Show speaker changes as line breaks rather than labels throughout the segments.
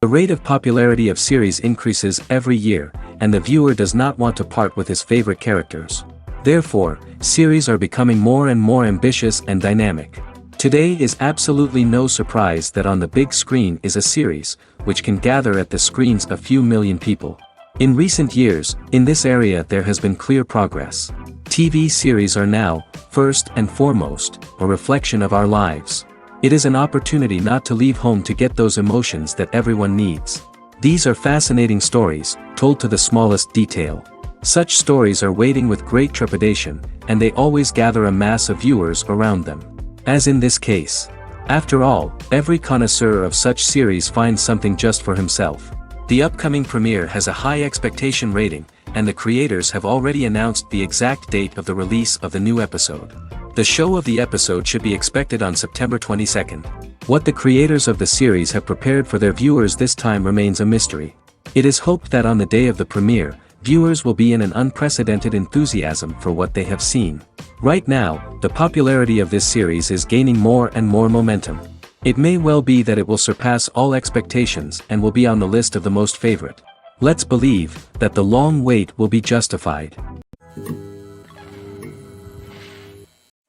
The rate of popularity of series increases every year, and the viewer does not want to part with his favorite characters. Therefore, series are becoming more and more ambitious and dynamic. Today is absolutely no surprise that on the big screen is a series, which can gather at the screens a few million people. In recent years, in this area there has been clear progress. TV series are now, first and foremost, a reflection of our lives. It is an opportunity not to leave home to get those emotions that everyone needs. These are fascinating stories, told to the smallest detail. Such stories are waiting with great trepidation, and they always gather a mass of viewers around them. As in this case. After all, every connoisseur of such series finds something just for himself. The upcoming premiere has a high expectation rating, and the creators have already announced the exact date of the release of the new episode. The show of the episode should be expected on September 22nd. What the creators of the series have prepared for their viewers this time remains a mystery. It is hoped that on the day of the premiere, viewers will be in an unprecedented enthusiasm for what they have seen. Right now, the popularity of this series is gaining more and more momentum. It may well be that it will surpass all expectations and will be on the list of the most favorite. Let's believe that the long wait will be justified.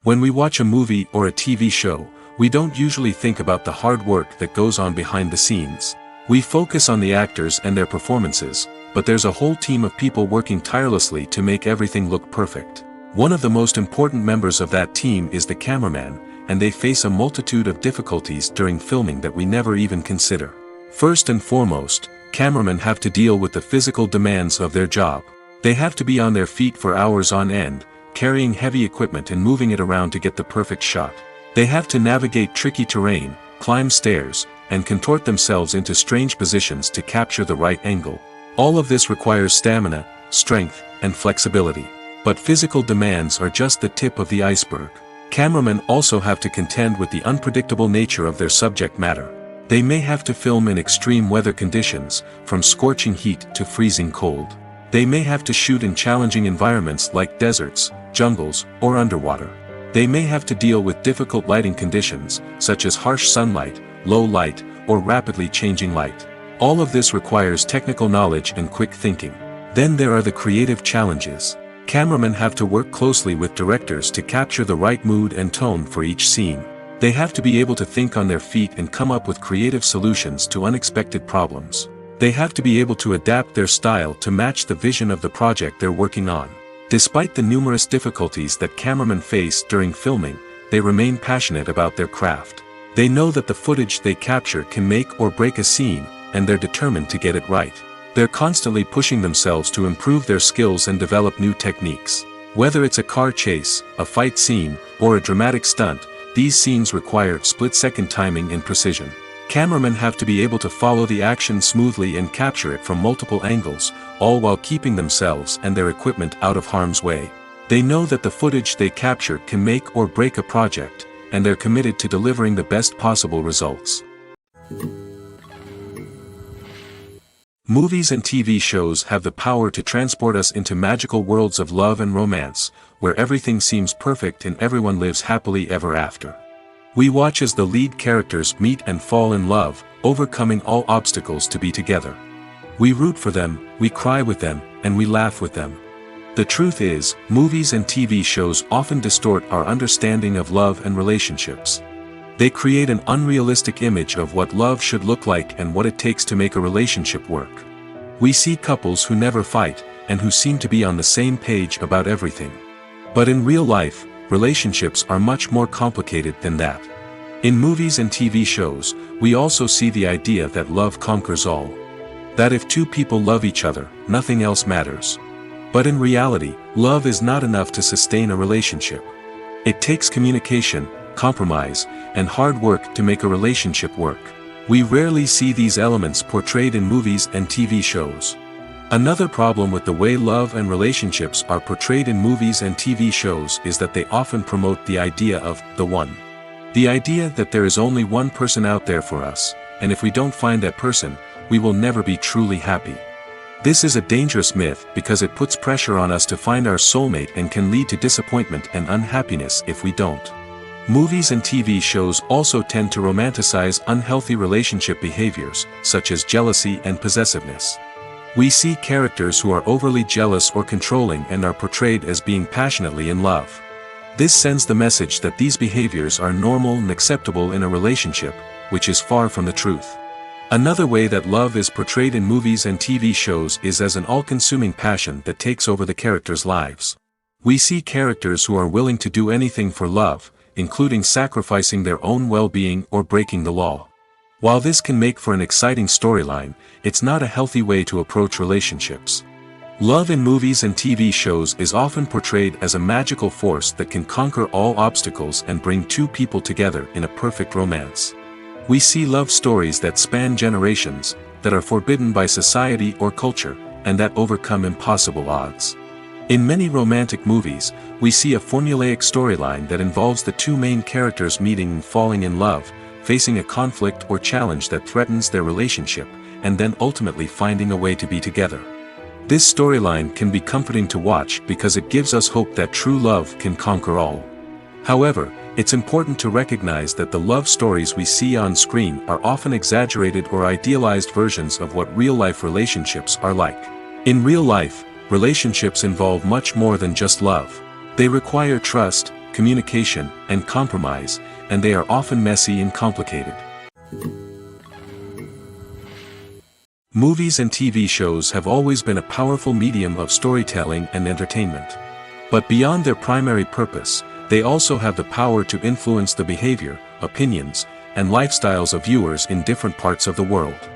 When we watch a movie or a TV show, we don't usually think about the hard work that goes on behind the scenes. We focus on the actors and their performances, but there's a whole team of people working tirelessly to make everything look perfect. One of the most important members of that team is the cameraman, and they face a multitude of difficulties during filming that we never even consider. First and foremost, cameramen have to deal with the physical demands of their job. They have to be on their feet for hours on end, carrying heavy equipment and moving it around to get the perfect shot. They have to navigate tricky terrain, climb stairs, and contort themselves into strange positions to capture the right angle. All of this requires stamina, strength, and flexibility. But physical demands are just the tip of the iceberg. Cameramen also have to contend with the unpredictable nature of their subject matter. They may have to film in extreme weather conditions, from scorching heat to freezing cold. They may have to shoot in challenging environments like deserts, jungles, or underwater. They may have to deal with difficult lighting conditions, such as harsh sunlight, low light, or rapidly changing light. All of this requires technical knowledge and quick thinking. Then there are the creative challenges. Cameramen have to work closely with directors to capture the right mood and tone for each scene. They have to be able to think on their feet and come up with creative solutions to unexpected problems. They have to be able to adapt their style to match the vision of the project they're working on. Despite the numerous difficulties that cameramen face during filming, they remain passionate about their craft. They know that the footage they capture can make or break a scene, and they're determined to get it right. They're constantly pushing themselves to improve their skills and develop new techniques. Whether it's a car chase, a fight scene, or a dramatic stunt, these scenes require split-second timing and precision. Cameramen have to be able to follow the action smoothly and capture it from multiple angles, all while keeping themselves and their equipment out of harm's way. They know that the footage they capture can make or break a project, and they're committed to delivering the best possible results. Movies and TV shows have the power to transport us into magical worlds of love and romance, where everything seems perfect and everyone lives happily ever after. We watch as the lead characters meet and fall in love, overcoming all obstacles to be together. We root for them, we cry with them, and we laugh with them. The truth is, movies and TV shows often distort our understanding of love and relationships. They create an unrealistic image of what love should look like and what it takes to make a relationship work. We see couples who never fight, and who seem to be on the same page about everything. But in real life, relationships are much more complicated than that. In movies and TV shows, we also see the idea that love conquers all. That if two people love each other, nothing else matters. But in reality, love is not enough to sustain a relationship. It takes communication, compromise, and hard work to make a relationship work. We rarely see these elements portrayed in movies and TV shows. Another problem with the way love and relationships are portrayed in movies and TV shows is that they often promote the idea of the one. The idea that there is only one person out there for us, and if we don't find that person, we will never be truly happy. This is a dangerous myth because it puts pressure on us to find our soulmate and can lead to disappointment and unhappiness if we don't. Movies and TV shows also tend to romanticize unhealthy relationship behaviors, such as jealousy and possessiveness. We see characters who are overly jealous or controlling and are portrayed as being passionately in love. This sends the message that these behaviors are normal and acceptable in a relationship, which is far from the truth. Another way that love is portrayed in movies and TV shows is as an all-consuming passion that takes over the characters' lives. We see characters who are willing to do anything for love, including sacrificing their own well-being or breaking the law. While this can make for an exciting storyline, it's not a healthy way to approach relationships. Love in movies and TV shows is often portrayed as a magical force that can conquer all obstacles and bring two people together in a perfect romance. We see love stories that span generations, that are forbidden by society or culture, and that overcome impossible odds. In many romantic movies, we see a formulaic storyline that involves the two main characters meeting and falling in love, facing a conflict or challenge that threatens their relationship, and then ultimately finding a way to be together. This storyline can be comforting to watch because it gives us hope that true love can conquer all. However, it's important to recognize that the love stories we see on screen are often exaggerated or idealized versions of what real-life relationships are like. In real life, relationships involve much more than just love. They require trust, communication, and compromise, and they are often messy and complicated. Movies and TV shows have always been a powerful medium of storytelling and entertainment. But beyond their primary purpose, they also have the power to influence the behavior, opinions, and lifestyles of viewers in different parts of the world.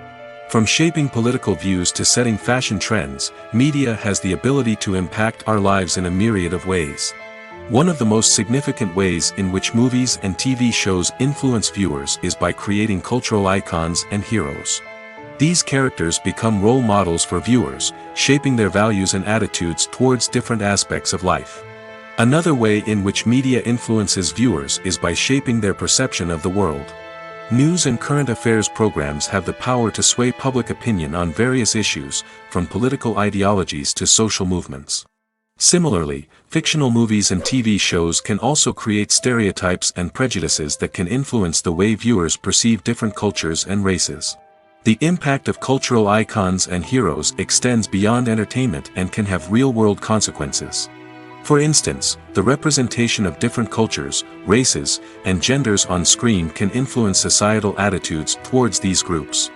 From shaping political views to setting fashion trends, media has the ability to impact our lives in a myriad of ways. One of the most significant ways in which movies and TV shows influence viewers is by creating cultural icons and heroes. These characters become role models for viewers, shaping their values and attitudes towards different aspects of life. Another way in which media influences viewers is by shaping their perception of the world. News and current affairs programs have the power to sway public opinion on various issues, from political ideologies to social movements. Similarly, fictional movies and TV shows can also create stereotypes and prejudices that can influence the way viewers perceive different cultures and races. The impact of cultural icons and heroes extends beyond entertainment and can have real-world consequences. For instance, the representation of different cultures, races, and genders on screen can influence societal attitudes towards these groups.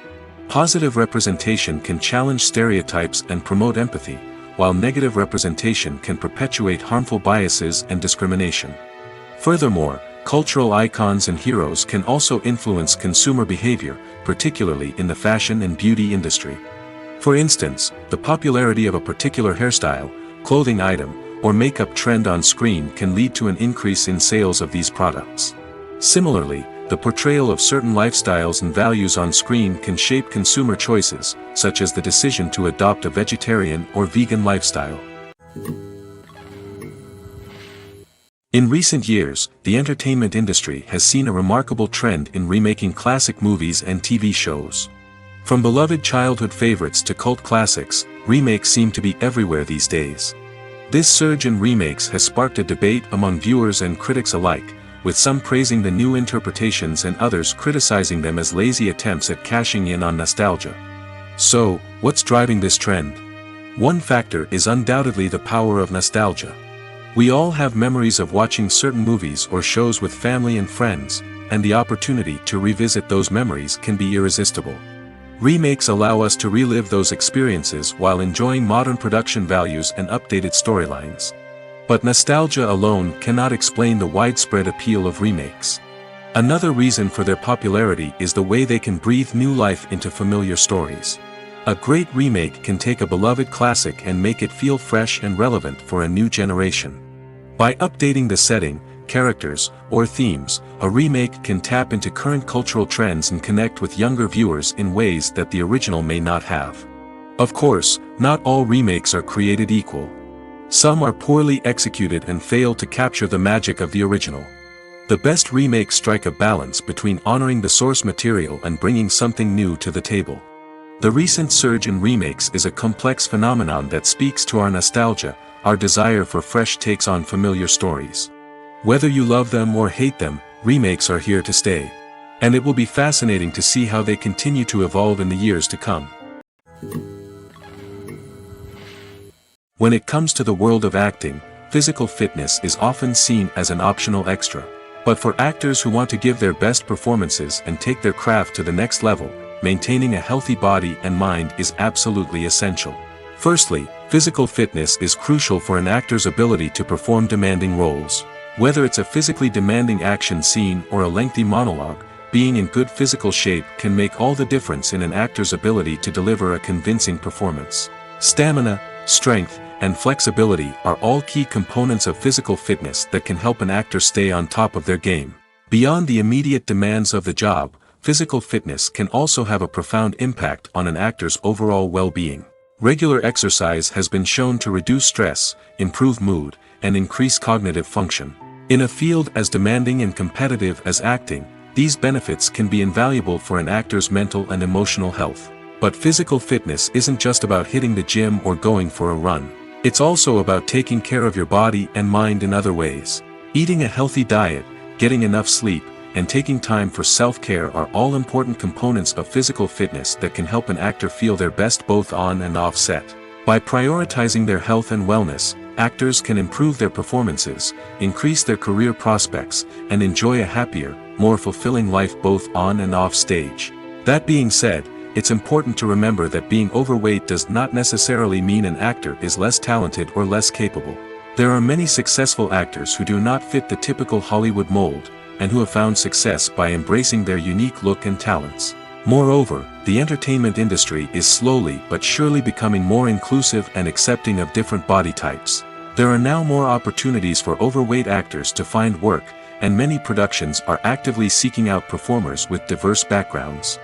Positive representation can challenge stereotypes and promote empathy, while negative representation can perpetuate harmful biases and discrimination. Furthermore, cultural icons and heroes can also influence consumer behavior, particularly in the fashion and beauty industry. For instance, the popularity of a particular hairstyle, clothing item, or makeup trend on screen can lead to an increase in sales of these products. Similarly, the portrayal of certain lifestyles and values on screen can shape consumer choices, such as the decision to adopt a vegetarian or vegan lifestyle. In recent years, the entertainment industry has seen a remarkable trend in remaking classic movies and TV shows. From beloved childhood favorites to cult classics, remakes seem to be everywhere these days. This surge in remakes has sparked a debate among viewers and critics alike, with some praising the new interpretations and others criticizing them as lazy attempts at cashing in on nostalgia. So, what's driving this trend? One factor is undoubtedly the power of nostalgia. We all have memories of watching certain movies or shows with family and friends, and the opportunity to revisit those memories can be irresistible. Remakes allow us to relive those experiences while enjoying modern production values and updated storylines. But nostalgia alone cannot explain the widespread appeal of remakes. Another reason for their popularity is the way they can breathe new life into familiar stories. A great remake can take a beloved classic and make it feel fresh and relevant for a new generation. By updating the setting, characters, or themes, a remake can tap into current cultural trends and connect with younger viewers in ways that the original may not have. Of course, not all remakes are created equal. Some are poorly executed and fail to capture the magic of the original. The best remakes strike a balance between honoring the source material and bringing something new to the table. The recent surge in remakes is a complex phenomenon that speaks to our nostalgia, our desire for fresh takes on familiar stories. Whether you love them or hate them, remakes are here to stay. And it will be fascinating to see how they continue to evolve in the years to come. When it comes to the world of acting, physical fitness is often seen as an optional extra. But for actors who want to give their best performances and take their craft to the next level, maintaining a healthy body and mind is absolutely essential. Firstly, physical fitness is crucial for an actor's ability to perform demanding roles. Whether it's a physically demanding action scene or a lengthy monologue, being in good physical shape can make all the difference in an actor's ability to deliver a convincing performance. Stamina, strength, and flexibility are all key components of physical fitness that can help an actor stay on top of their game. Beyond the immediate demands of the job, physical fitness can also have a profound impact on an actor's overall well-being. Regular exercise has been shown to reduce stress, improve mood, and increase cognitive function. In a field as demanding and competitive as acting, these benefits can be invaluable for an actor's mental and emotional health. But physical fitness isn't just about hitting the gym or going for a run. It's also about taking care of your body and mind in other ways. Eating a healthy diet, getting enough sleep, and taking time for self-care are all important components of physical fitness that can help an actor feel their best both on and off set. By prioritizing their health and wellness, actors can improve their performances, increase their career prospects, and enjoy a happier, more fulfilling life both on and off stage. That being said, it's important to remember that being overweight does not necessarily mean an actor is less talented or less capable. There are many successful actors who do not fit the typical Hollywood mold, and who have found success by embracing their unique look and talents. Moreover, the entertainment industry is slowly but surely becoming more inclusive and accepting of different body types. There are now more opportunities for overweight actors to find work, and many productions are actively seeking out performers with diverse backgrounds.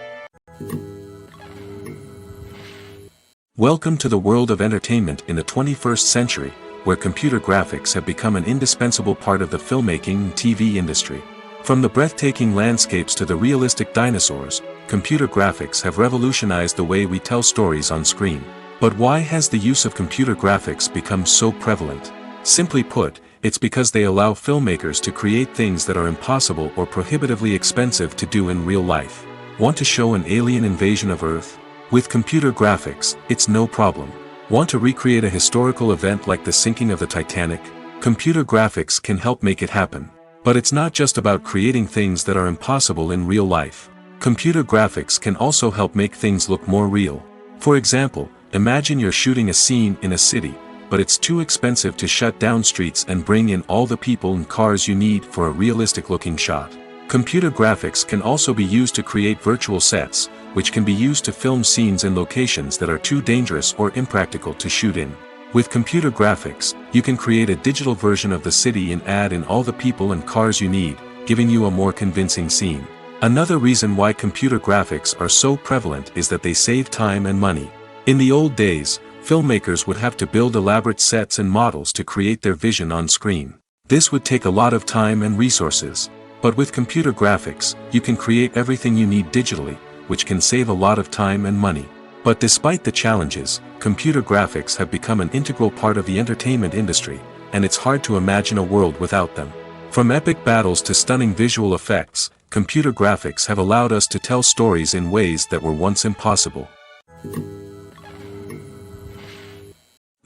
Welcome to the world of entertainment in the 21st century, where computer graphics have become an indispensable part of the filmmaking and TV industry. From the breathtaking landscapes to the realistic dinosaurs, computer graphics have revolutionized the way we tell stories on screen. But why has the use of computer graphics become so prevalent? Simply put, it's because they allow filmmakers to create things that are impossible or prohibitively expensive to do in real life. Want to show an alien invasion of Earth? With computer graphics, it's no problem. Want to recreate a historical event like the sinking of the Titanic? Computer graphics can help make it happen. But it's not just about creating things that are impossible in real life. Computer graphics can also help make things look more real. For example, imagine you're shooting a scene in a city, but it's too expensive to shut down streets and bring in all the people and cars you need for a realistic-looking shot. Computer graphics can also be used to create virtual sets, which can be used to film scenes in locations that are too dangerous or impractical to shoot in. With computer graphics, you can create a digital version of the city and add in all the people and cars you need, giving you a more convincing scene. Another reason why computer graphics are so prevalent is that they save time and money. In the old days, filmmakers would have to build elaborate sets and models to create their vision on screen. This would take a lot of time and resources. But with computer graphics, you can create everything you need digitally, which can save a lot of time and money. But despite the challenges, computer graphics have become an integral part of the entertainment industry, and it's hard to imagine a world without them. From epic battles to stunning visual effects, computer graphics have allowed us to tell stories in ways that were once impossible.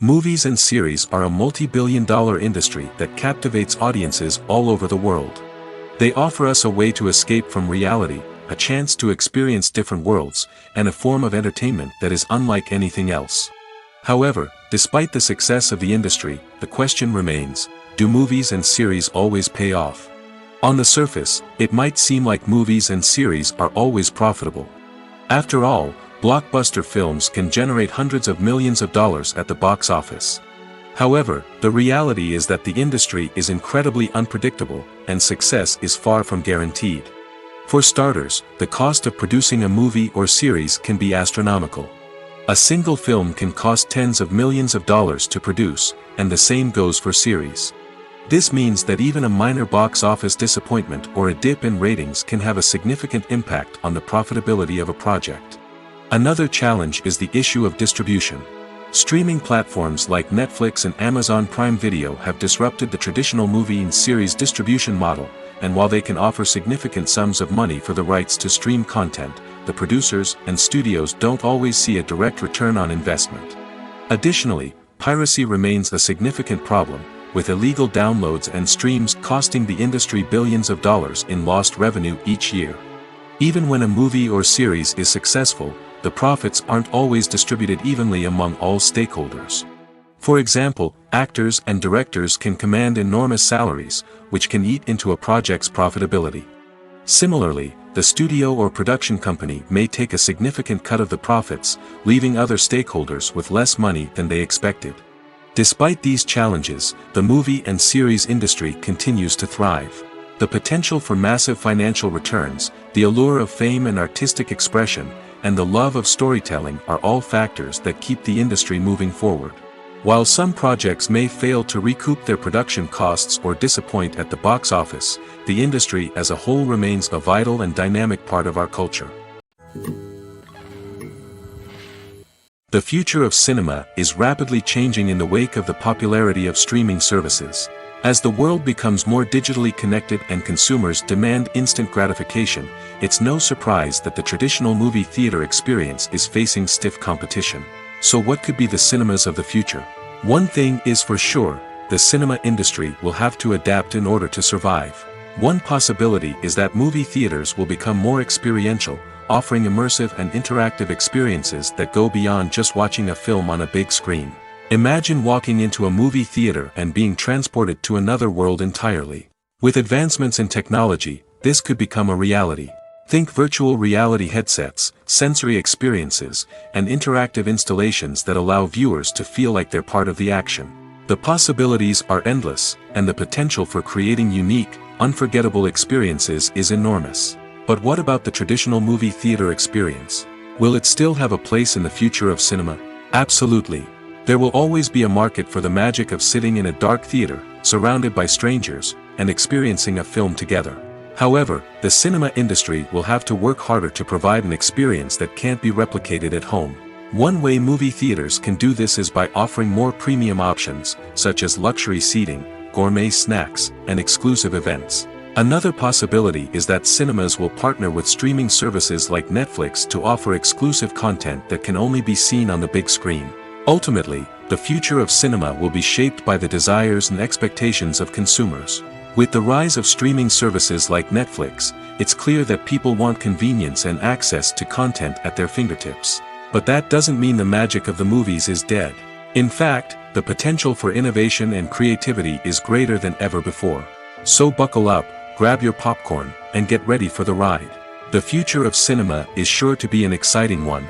Movies and series are a multi-billion-dollar industry that captivates audiences all over the world. They offer us a way to escape from reality, a chance to experience different worlds, and a form of entertainment that is unlike anything else. However, despite the success of the industry, the question remains, do movies and series always pay off? On the surface, it might seem like movies and series are always profitable. After all, blockbuster films can generate hundreds of millions of dollars at the box office. However, the reality is that the industry is incredibly unpredictable, and success is far from guaranteed. For starters, the cost of producing a movie or series can be astronomical. A single film can cost tens of millions of dollars to produce, and the same goes for series. This means that even a minor box office disappointment or a dip in ratings can have a significant impact on the profitability of a project. Another challenge is the issue of distribution. Streaming platforms like Netflix and Amazon Prime Video have disrupted the traditional movie and series distribution model, and while they can offer significant sums of money for the rights to stream content, the producers and studios don't always see a direct return on investment. Additionally, piracy remains a significant problem, with illegal downloads and streams costing the industry billions of dollars in lost revenue each year. Even when a movie or series is successful, the profits aren't always distributed evenly among all stakeholders. For example, actors and directors can command enormous salaries, which can eat into a project's profitability. Similarly, the studio or production company may take a significant cut of the profits, leaving other stakeholders with less money than they expected. Despite these challenges, the movie and series industry continues to thrive. The potential for massive financial returns, the allure of fame and artistic expression, and the love of storytelling are all factors that keep the industry moving forward. While some projects may fail to recoup their production costs or disappoint at the box office, the industry as a whole remains a vital and dynamic part of our culture. The future of cinema is rapidly changing in the wake of the popularity of streaming services. As the world becomes more digitally connected and consumers demand instant gratification, it's no surprise that the traditional movie theater experience is facing stiff competition. So what could be the cinemas of the future? One thing is for sure, the cinema industry will have to adapt in order to survive. One possibility is that movie theaters will become more experiential, offering immersive and interactive experiences that go beyond just watching a film on a big screen. Imagine walking into a movie theater and being transported to another world entirely. With advancements in technology, this could become a reality. Think virtual reality headsets, sensory experiences, and interactive installations that allow viewers to feel like they're part of the action. The possibilities are endless, and the potential for creating unique, unforgettable experiences is enormous. But what about the traditional movie theater experience? Will it still have a place in the future of cinema? Absolutely. There will always be a market for the magic of sitting in a dark theater, surrounded by strangers, and experiencing a film together. However, the cinema industry will have to work harder to provide an experience that can't be replicated at home. One way movie theaters can do this is by offering more premium options, such as luxury seating, gourmet snacks, and exclusive events. Another possibility is that cinemas will partner with streaming services like Netflix to offer exclusive content that can only be seen on the big screen. Ultimately, the future of cinema will be shaped by the desires and expectations of consumers. With the rise of streaming services like Netflix, it's clear that people want convenience and access to content at their fingertips. But that doesn't mean the magic of the movies is dead. In fact, the potential for innovation and creativity is greater than ever before. So buckle up, grab your popcorn, and get ready for the ride. The future of cinema is sure to be an exciting one.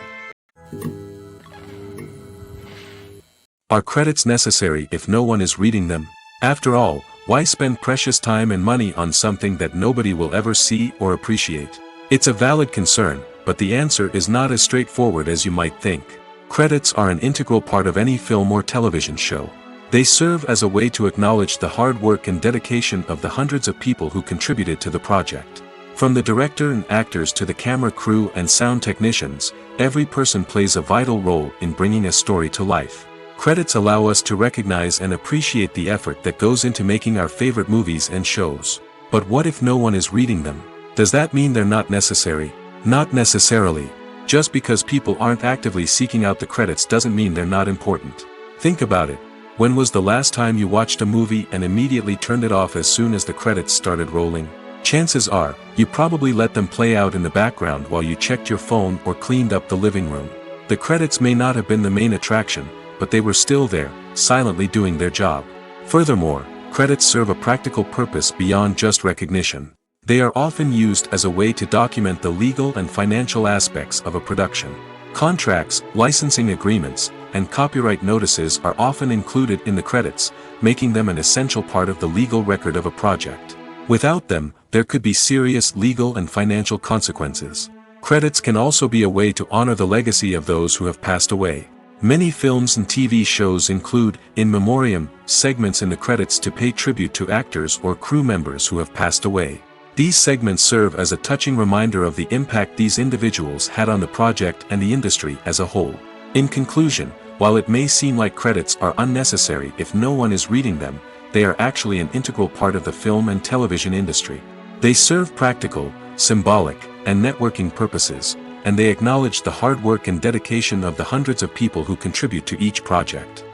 Are credits necessary if no one is reading them? After all, why spend precious time and money on something that nobody will ever see or appreciate? It's a valid concern, but the answer is not as straightforward as you might think. Credits are an integral part of any film or television show. They serve as a way to acknowledge the hard work and dedication of the hundreds of people who contributed to the project. From the director and actors to the camera crew and sound technicians, every person plays a vital role in bringing a story to life. Credits allow us to recognize and appreciate the effort that goes into making our favorite movies and shows. But what if no one is reading them? Does that mean they're not necessary? Not necessarily. Just because people aren't actively seeking out the credits doesn't mean they're not important. Think about it. When was the last time you watched a movie and immediately turned it off as soon as the credits started rolling? Chances are, you probably let them play out in the background while you checked your phone or cleaned up the living room. The credits may not have been the main attraction, but they were still there, silently doing their job. Furthermore, credits serve a practical purpose beyond just recognition. They are often used as a way to document the legal and financial aspects of a production. Contracts, licensing agreements, and copyright notices are often included in the credits, making them an essential part of the legal record of a project. Without them, there could be serious legal and financial consequences. Credits can also be a way to honor the legacy of those who have passed away. Many films and TV shows include, in memoriam, segments in the credits to pay tribute to actors or crew members who have passed away. These segments serve as a touching reminder of the impact these individuals had on the project and the industry as a whole. In conclusion, while it may seem like credits are unnecessary if no one is reading them, they are actually an integral part of the film and television industry. They serve practical, symbolic, and networking purposes, and they acknowledge the hard work and dedication of the hundreds of people who contribute to each project.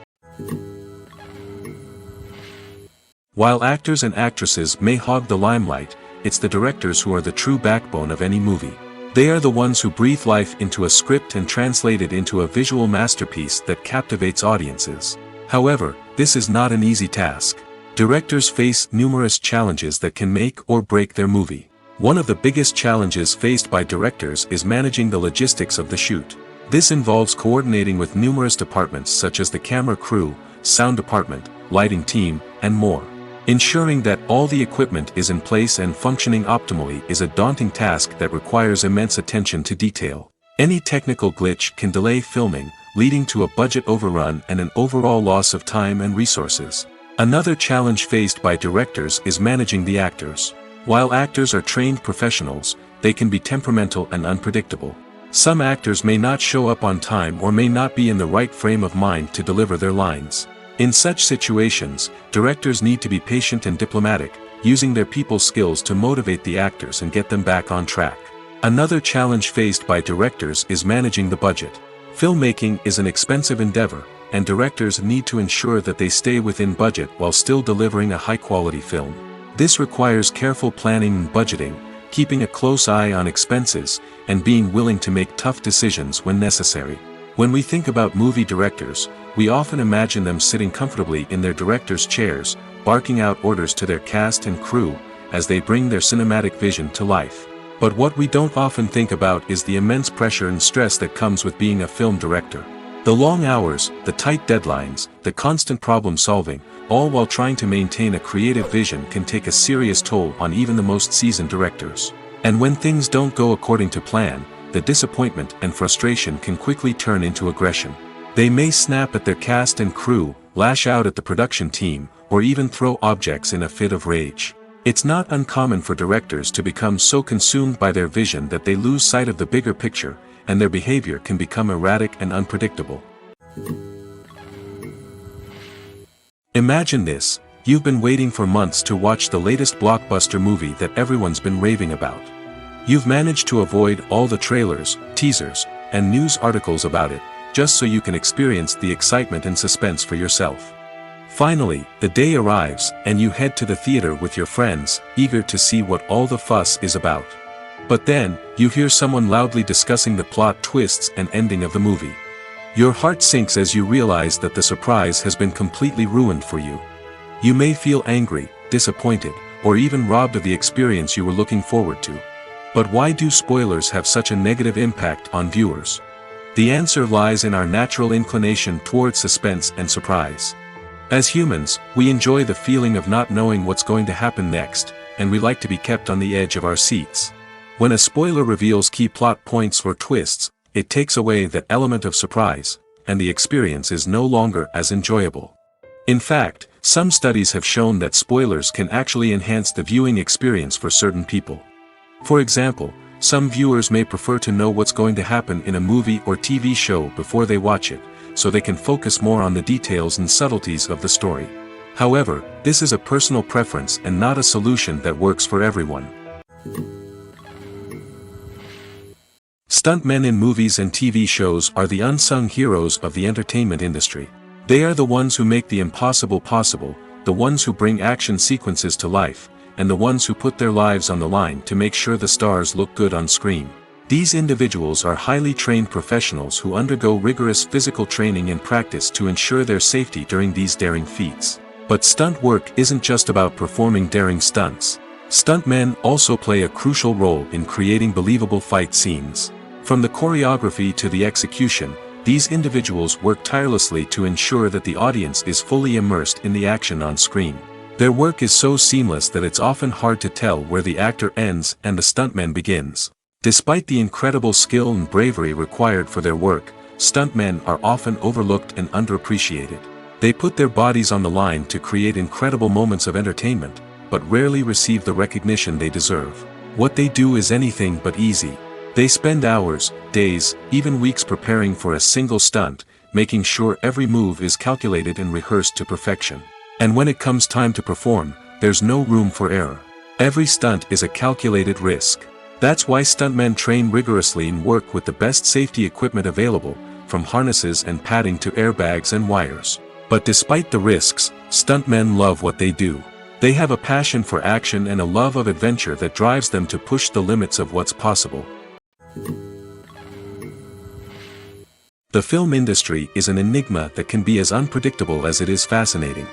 While actors and actresses may hog the limelight, it's the directors who are the true backbone of any movie. They are the ones who breathe life into a script and translate it into a visual masterpiece that captivates audiences. However, this is not an easy task. Directors face numerous challenges that can make or break their movie. One of the biggest challenges faced by directors is managing the logistics of the shoot. This involves coordinating with numerous departments such as the camera crew, sound department, lighting team, and more. Ensuring that all the equipment is in place and functioning optimally is a daunting task that requires immense attention to detail. Any technical glitch can delay filming, leading to a budget overrun and an overall loss of time and resources. Another challenge faced by directors is managing the actors. While actors are trained professionals, they can be temperamental and unpredictable. Some actors may not show up on time or may not be in the right frame of mind to deliver their lines. In such situations, directors need to be patient and diplomatic, using their people skills to motivate the actors and get them back on track. Another challenge faced by directors is managing the budget. Filmmaking is an expensive endeavor, and directors need to ensure that they stay within budget while still delivering a high-quality film. This requires careful planning and budgeting, keeping a close eye on expenses, and being willing to make tough decisions when necessary. When we think about movie directors, we often imagine them sitting comfortably in their director's chairs, barking out orders to their cast and crew, as they bring their cinematic vision to life. But what we don't often think about is the immense pressure and stress that comes with being a film director. The long hours, the tight deadlines, the constant problem solving, all while trying to maintain a creative vision can take a serious toll on even the most seasoned directors. And when things don't go according to plan, the disappointment and frustration can quickly turn into aggression. They may snap at their cast and crew, lash out at the production team, or even throw objects in a fit of rage. It's not uncommon for directors to become so consumed by their vision that they lose sight of the bigger picture, and their behavior can become erratic and unpredictable. Imagine this: you've been waiting for months to watch the latest blockbuster movie that everyone's been raving about. You've managed to avoid all the trailers, teasers, and news articles about it, just so you can experience the excitement and suspense for yourself. Finally, the day arrives, and you head to the theater with your friends, eager to see what all the fuss is about. But then, you hear someone loudly discussing the plot twists and ending of the movie. Your heart sinks as you realize that the surprise has been completely ruined for you. You may feel angry, disappointed, or even robbed of the experience you were looking forward to. But why do spoilers have such a negative impact on viewers? The answer lies in our natural inclination toward suspense and surprise. As humans, we enjoy the feeling of not knowing what's going to happen next, and we like to be kept on the edge of our seats. When a spoiler reveals key plot points or twists, it takes away that element of surprise, and the experience is no longer as enjoyable. In fact, some studies have shown that spoilers can actually enhance the viewing experience for certain people. For example, some viewers may prefer to know what's going to happen in a movie or TV show before they watch it, so they can focus more on the details and subtleties of the story. However, this is a personal preference and not a solution that works for everyone. Stuntmen in movies and TV shows are the unsung heroes of the entertainment industry. They are the ones who make the impossible possible, the ones who bring action sequences to life, and the ones who put their lives on the line to make sure the stars look good on screen. These individuals are highly trained professionals who undergo rigorous physical training and practice to ensure their safety during these daring feats. But stunt work isn't just about performing daring stunts. Stuntmen also play a crucial role in creating believable fight scenes. From the choreography to the execution, these individuals work tirelessly to ensure that the audience is fully immersed in the action on screen. Their work is so seamless that it's often hard to tell where the actor ends and the stuntman begins. Despite the incredible skill and bravery required for their work, stuntmen are often overlooked and underappreciated. They put their bodies on the line to create incredible moments of entertainment, but rarely receive the recognition they deserve. What they do is anything but easy. They spend hours, days, even weeks preparing for a single stunt, making sure every move is calculated and rehearsed to perfection. And when it comes time to perform, there's no room for error. Every stunt is a calculated risk. That's why stuntmen train rigorously and work with the best safety equipment available, from harnesses and padding to airbags and wires. But despite the risks, stuntmen love what they do. They have a passion for action and a love of adventure that drives them to push the limits of what's possible. The film industry is an enigma that can be as unpredictable as it is fascinating.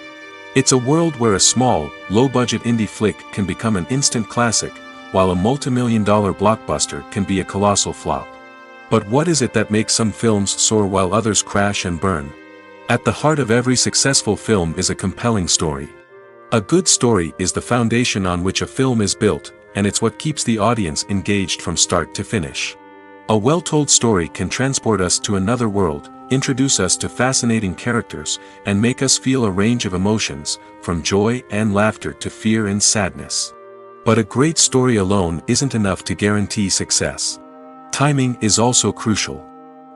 It's a world where a small, low-budget indie flick can become an instant classic, while a multi-million-dollar blockbuster can be a colossal flop. But what is it that makes some films soar while others crash and burn? At the heart of every successful film is a compelling story. A good story is the foundation on which a film is built, and it's what keeps the audience engaged from start to finish. A well-told story can transport us to another world, introduce us to fascinating characters, and make us feel a range of emotions, from joy and laughter to fear and sadness. But a great story alone isn't enough to guarantee success. Timing is also crucial.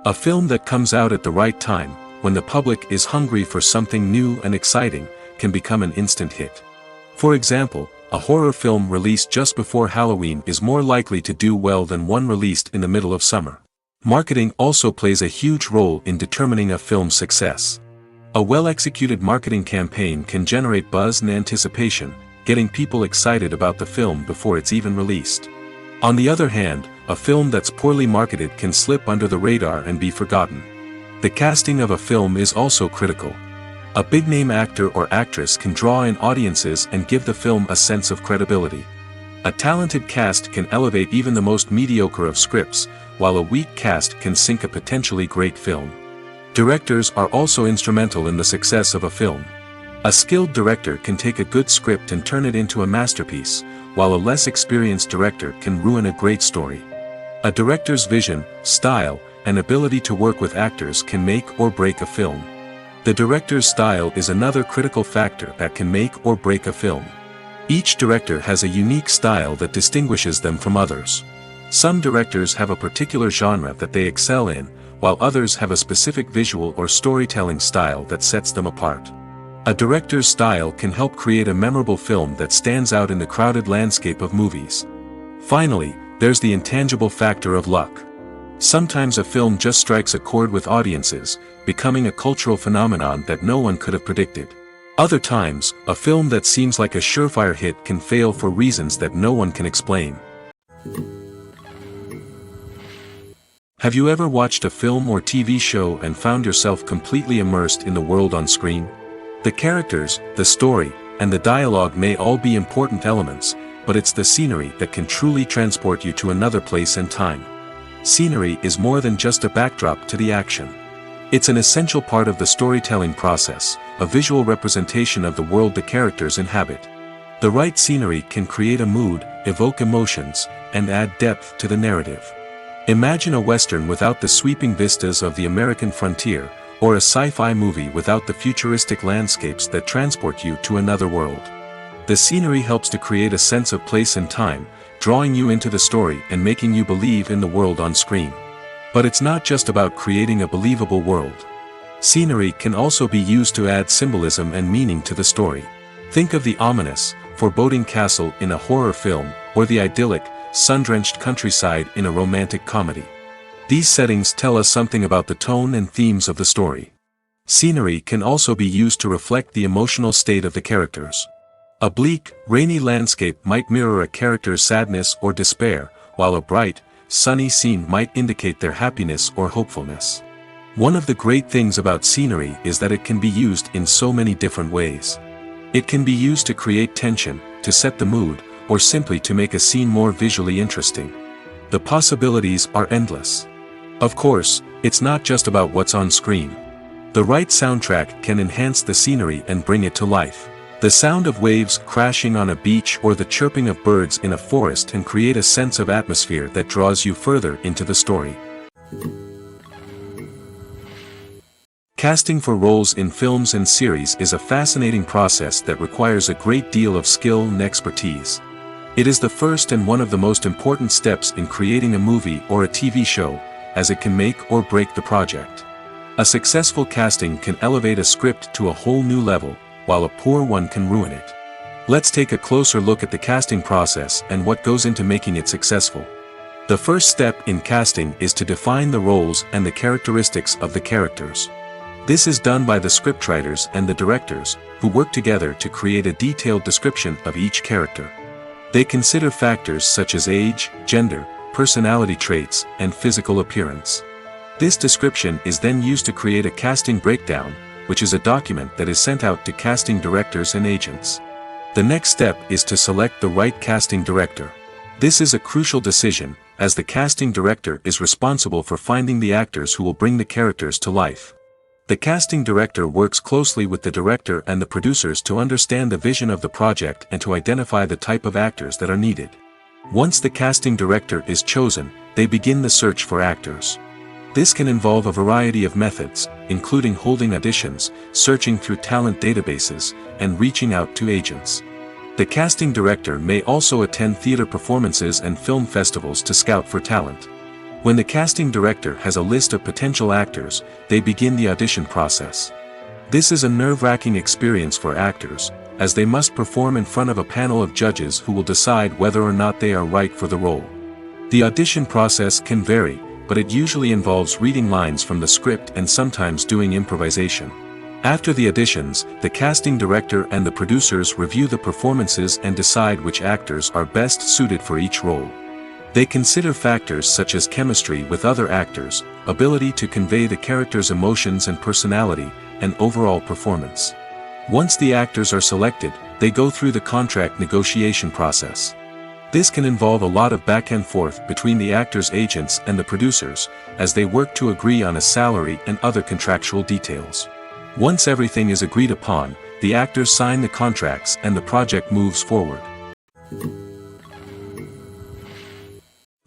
A film that comes out at the right time, when the public is hungry for something new and exciting, can become an instant hit. For example, a horror film released just before Halloween is more likely to do well than one released in the middle of summer. Marketing also plays a huge role in determining a film's success. A well-executed marketing campaign can generate buzz and anticipation, getting people excited about the film before it's even released. On the other hand, a film that's poorly marketed can slip under the radar and be forgotten. The casting of a film is also critical. A big-name actor or actress can draw in audiences and give the film a sense of credibility. A talented cast can elevate even the most mediocre of scripts, while a weak cast can sink a potentially great film. Directors are also instrumental in the success of a film. A skilled director can take a good script and turn it into a masterpiece, while a less experienced director can ruin a great story. A director's vision, style, and ability to work with actors can make or break a film. The director's style is another critical factor that can make or break a film. Each director has a unique style that distinguishes them from others. Some directors have a particular genre that they excel in, while others have a specific visual or storytelling style that sets them apart. A director's style can help create a memorable film that stands out in the crowded landscape of movies. Finally, there's the intangible factor of luck. Sometimes a film just strikes a chord with audiences, becoming a cultural phenomenon that no one could have predicted. Other times, a film that seems like a surefire hit can fail for reasons that no one can explain. Have you ever watched a film or TV show and found yourself completely immersed in the world on screen? The characters, the story, and the dialogue may all be important elements, but it's the scenery that can truly transport you to another place and time. Scenery is more than just a backdrop to the action. It's an essential part of the storytelling process, a visual representation of the world the characters inhabit. The right scenery can create a mood, evoke emotions, and add depth to the narrative. Imagine a Western without the sweeping vistas of the American frontier, or a sci-fi movie without the futuristic landscapes that transport you to another world. The scenery helps to create a sense of place and time, drawing you into the story and making you believe in the world on screen. But it's not just about creating a believable world. Scenery can also be used to add symbolism and meaning to the story. Think of the ominous, foreboding castle in a horror film, or the idyllic, sun-drenched countryside in a romantic comedy. These settings tell us something about the tone and themes of the story. Scenery can also be used to reflect the emotional state of the characters. A bleak, rainy landscape might mirror a character's sadness or despair, while a bright, sunny scene might indicate their happiness or hopefulness. One of the great things about scenery is that it can be used in so many different ways. It can be used to create tension, to set the mood, or simply to make a scene more visually interesting. The possibilities are endless. Of course, it's not just about what's on screen. The right soundtrack can enhance the scenery and bring it to life. The sound of waves crashing on a beach or the chirping of birds in a forest can create a sense of atmosphere that draws you further into the story. Casting for roles in films and series is a fascinating process that requires a great deal of skill and expertise. It is the first and one of the most important steps in creating a movie or a TV show, as it can make or break the project. A successful casting can elevate a script to a whole new level, while a poor one can ruin it. Let's take a closer look at the casting process and what goes into making it successful. The first step in casting is to define the roles and the characteristics of the characters. This is done by the scriptwriters and the directors, who work together to create a detailed description of each character. They consider factors such as age, gender, personality traits, and physical appearance. This description is then used to create a casting breakdown, which is a document that is sent out to casting directors and agents. The next step is to select the right casting director. This is a crucial decision, as the casting director is responsible for finding the actors who will bring the characters to life. The casting director works closely with the director and the producers to understand the vision of the project and to identify the type of actors that are needed. Once the casting director is chosen, they begin the search for actors. This can involve a variety of methods, including holding auditions, searching through talent databases, and reaching out to agents. The casting director may also attend theater performances and film festivals to scout for talent. When the casting director has a list of potential actors, they begin the audition process. This is a nerve-wracking experience for actors, as they must perform in front of a panel of judges who will decide whether or not they are right for the role. The audition process can vary, but it usually involves reading lines from the script and sometimes doing improvisation. After the auditions, the casting director and the producers review the performances and decide which actors are best suited for each role. They consider factors such as chemistry with other actors, ability to convey the character's emotions and personality, and overall performance. Once the actors are selected, they go through the contract negotiation process. This can involve a lot of back and forth between the actors' agents and the producers, as they work to agree on a salary and other contractual details. Once everything is agreed upon, the actors sign the contracts and the project moves forward.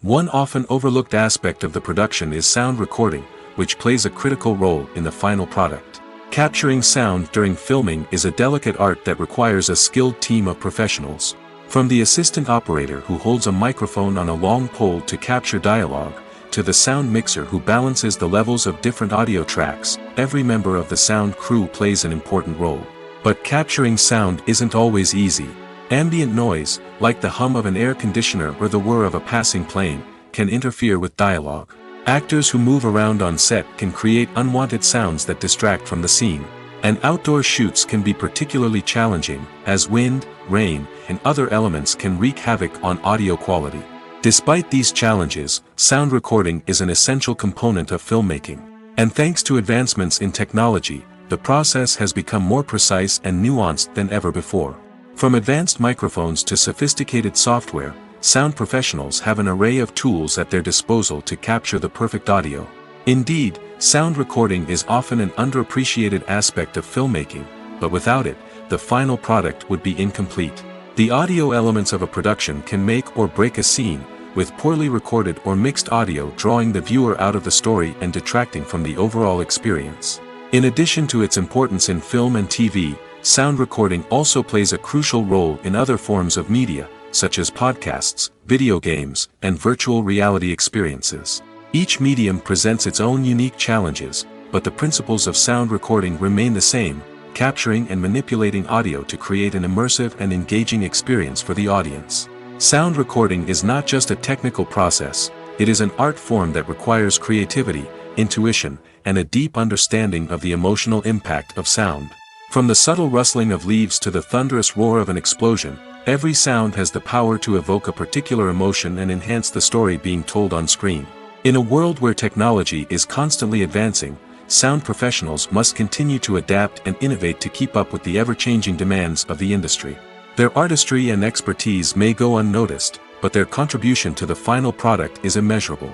One often overlooked aspect of the production is sound recording, which plays a critical role in the final product. Capturing sound during filming is a delicate art that requires a skilled team of professionals. From the assistant operator who holds a microphone on a long pole to capture dialogue, to the sound mixer who balances the levels of different audio tracks, every member of the sound crew plays an important role. But capturing sound isn't always easy. Ambient noise, like the hum of an air conditioner or the whir of a passing plane, can interfere with dialogue. Actors who move around on set can create unwanted sounds that distract from the scene. And outdoor shoots can be particularly challenging, as wind, rain, and other elements can wreak havoc on audio quality. Despite these challenges, sound recording is an essential component of filmmaking. And thanks to advancements in technology, the process has become more precise and nuanced than ever before. From advanced microphones to sophisticated software, sound professionals have an array of tools at their disposal to capture the perfect audio. Indeed, sound recording is often an underappreciated aspect of filmmaking, but without it, the final product would be incomplete. The audio elements of a production can make or break a scene, with poorly recorded or mixed audio drawing the viewer out of the story and detracting from the overall experience. In addition to its importance in film and TV, sound recording also plays a crucial role in other forms of media, such as podcasts, video games, and virtual reality experiences. Each medium presents its own unique challenges, but the principles of sound recording remain the same, capturing and manipulating audio to create an immersive and engaging experience for the audience. Sound recording is not just a technical process, it is an art form that requires creativity, intuition, and a deep understanding of the emotional impact of sound. From the subtle rustling of leaves to the thunderous roar of an explosion, every sound has the power to evoke a particular emotion and enhance the story being told on screen. In a world where technology is constantly advancing, sound professionals must continue to adapt and innovate to keep up with the ever-changing demands of the industry. Their artistry and expertise may go unnoticed, but their contribution to the final product is immeasurable.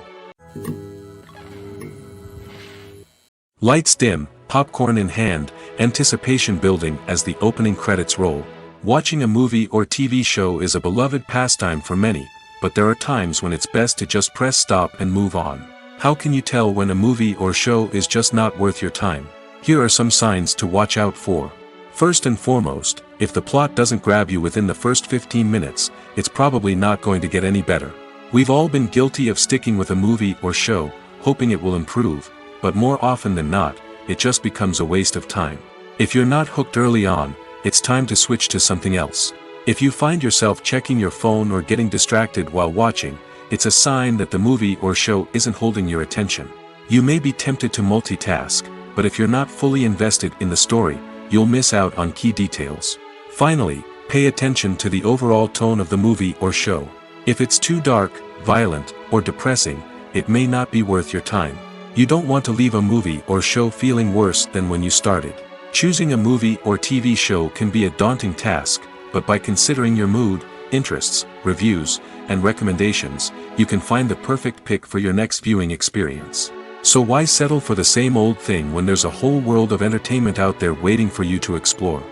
Lights dim, popcorn in hand, anticipation building as the opening credits roll. Watching a movie or TV show is a beloved pastime for many, but there are times when it's best to just press stop and move on. How can you tell when a movie or show is just not worth your time? Here are some signs to watch out for. First and foremost, if the plot doesn't grab you within the first 15 minutes, it's probably not going to get any better. We've all been guilty of sticking with a movie or show, hoping it will improve, but more often than not, it just becomes a waste of time. If you're not hooked early on, it's time to switch to something else. If you find yourself checking your phone or getting distracted while watching, it's a sign that the movie or show isn't holding your attention. You may be tempted to multitask, but if you're not fully invested in the story, you'll miss out on key details. Finally, pay attention to the overall tone of the movie or show. If it's too dark, violent, or depressing, it may not be worth your time. You don't want to leave a movie or show feeling worse than when you started. Choosing a movie or TV show can be a daunting task, but by considering your mood, interests, reviews, and recommendations, you can find the perfect pick for your next viewing experience. So why settle for the same old thing when there's a whole world of entertainment out there waiting for you to explore?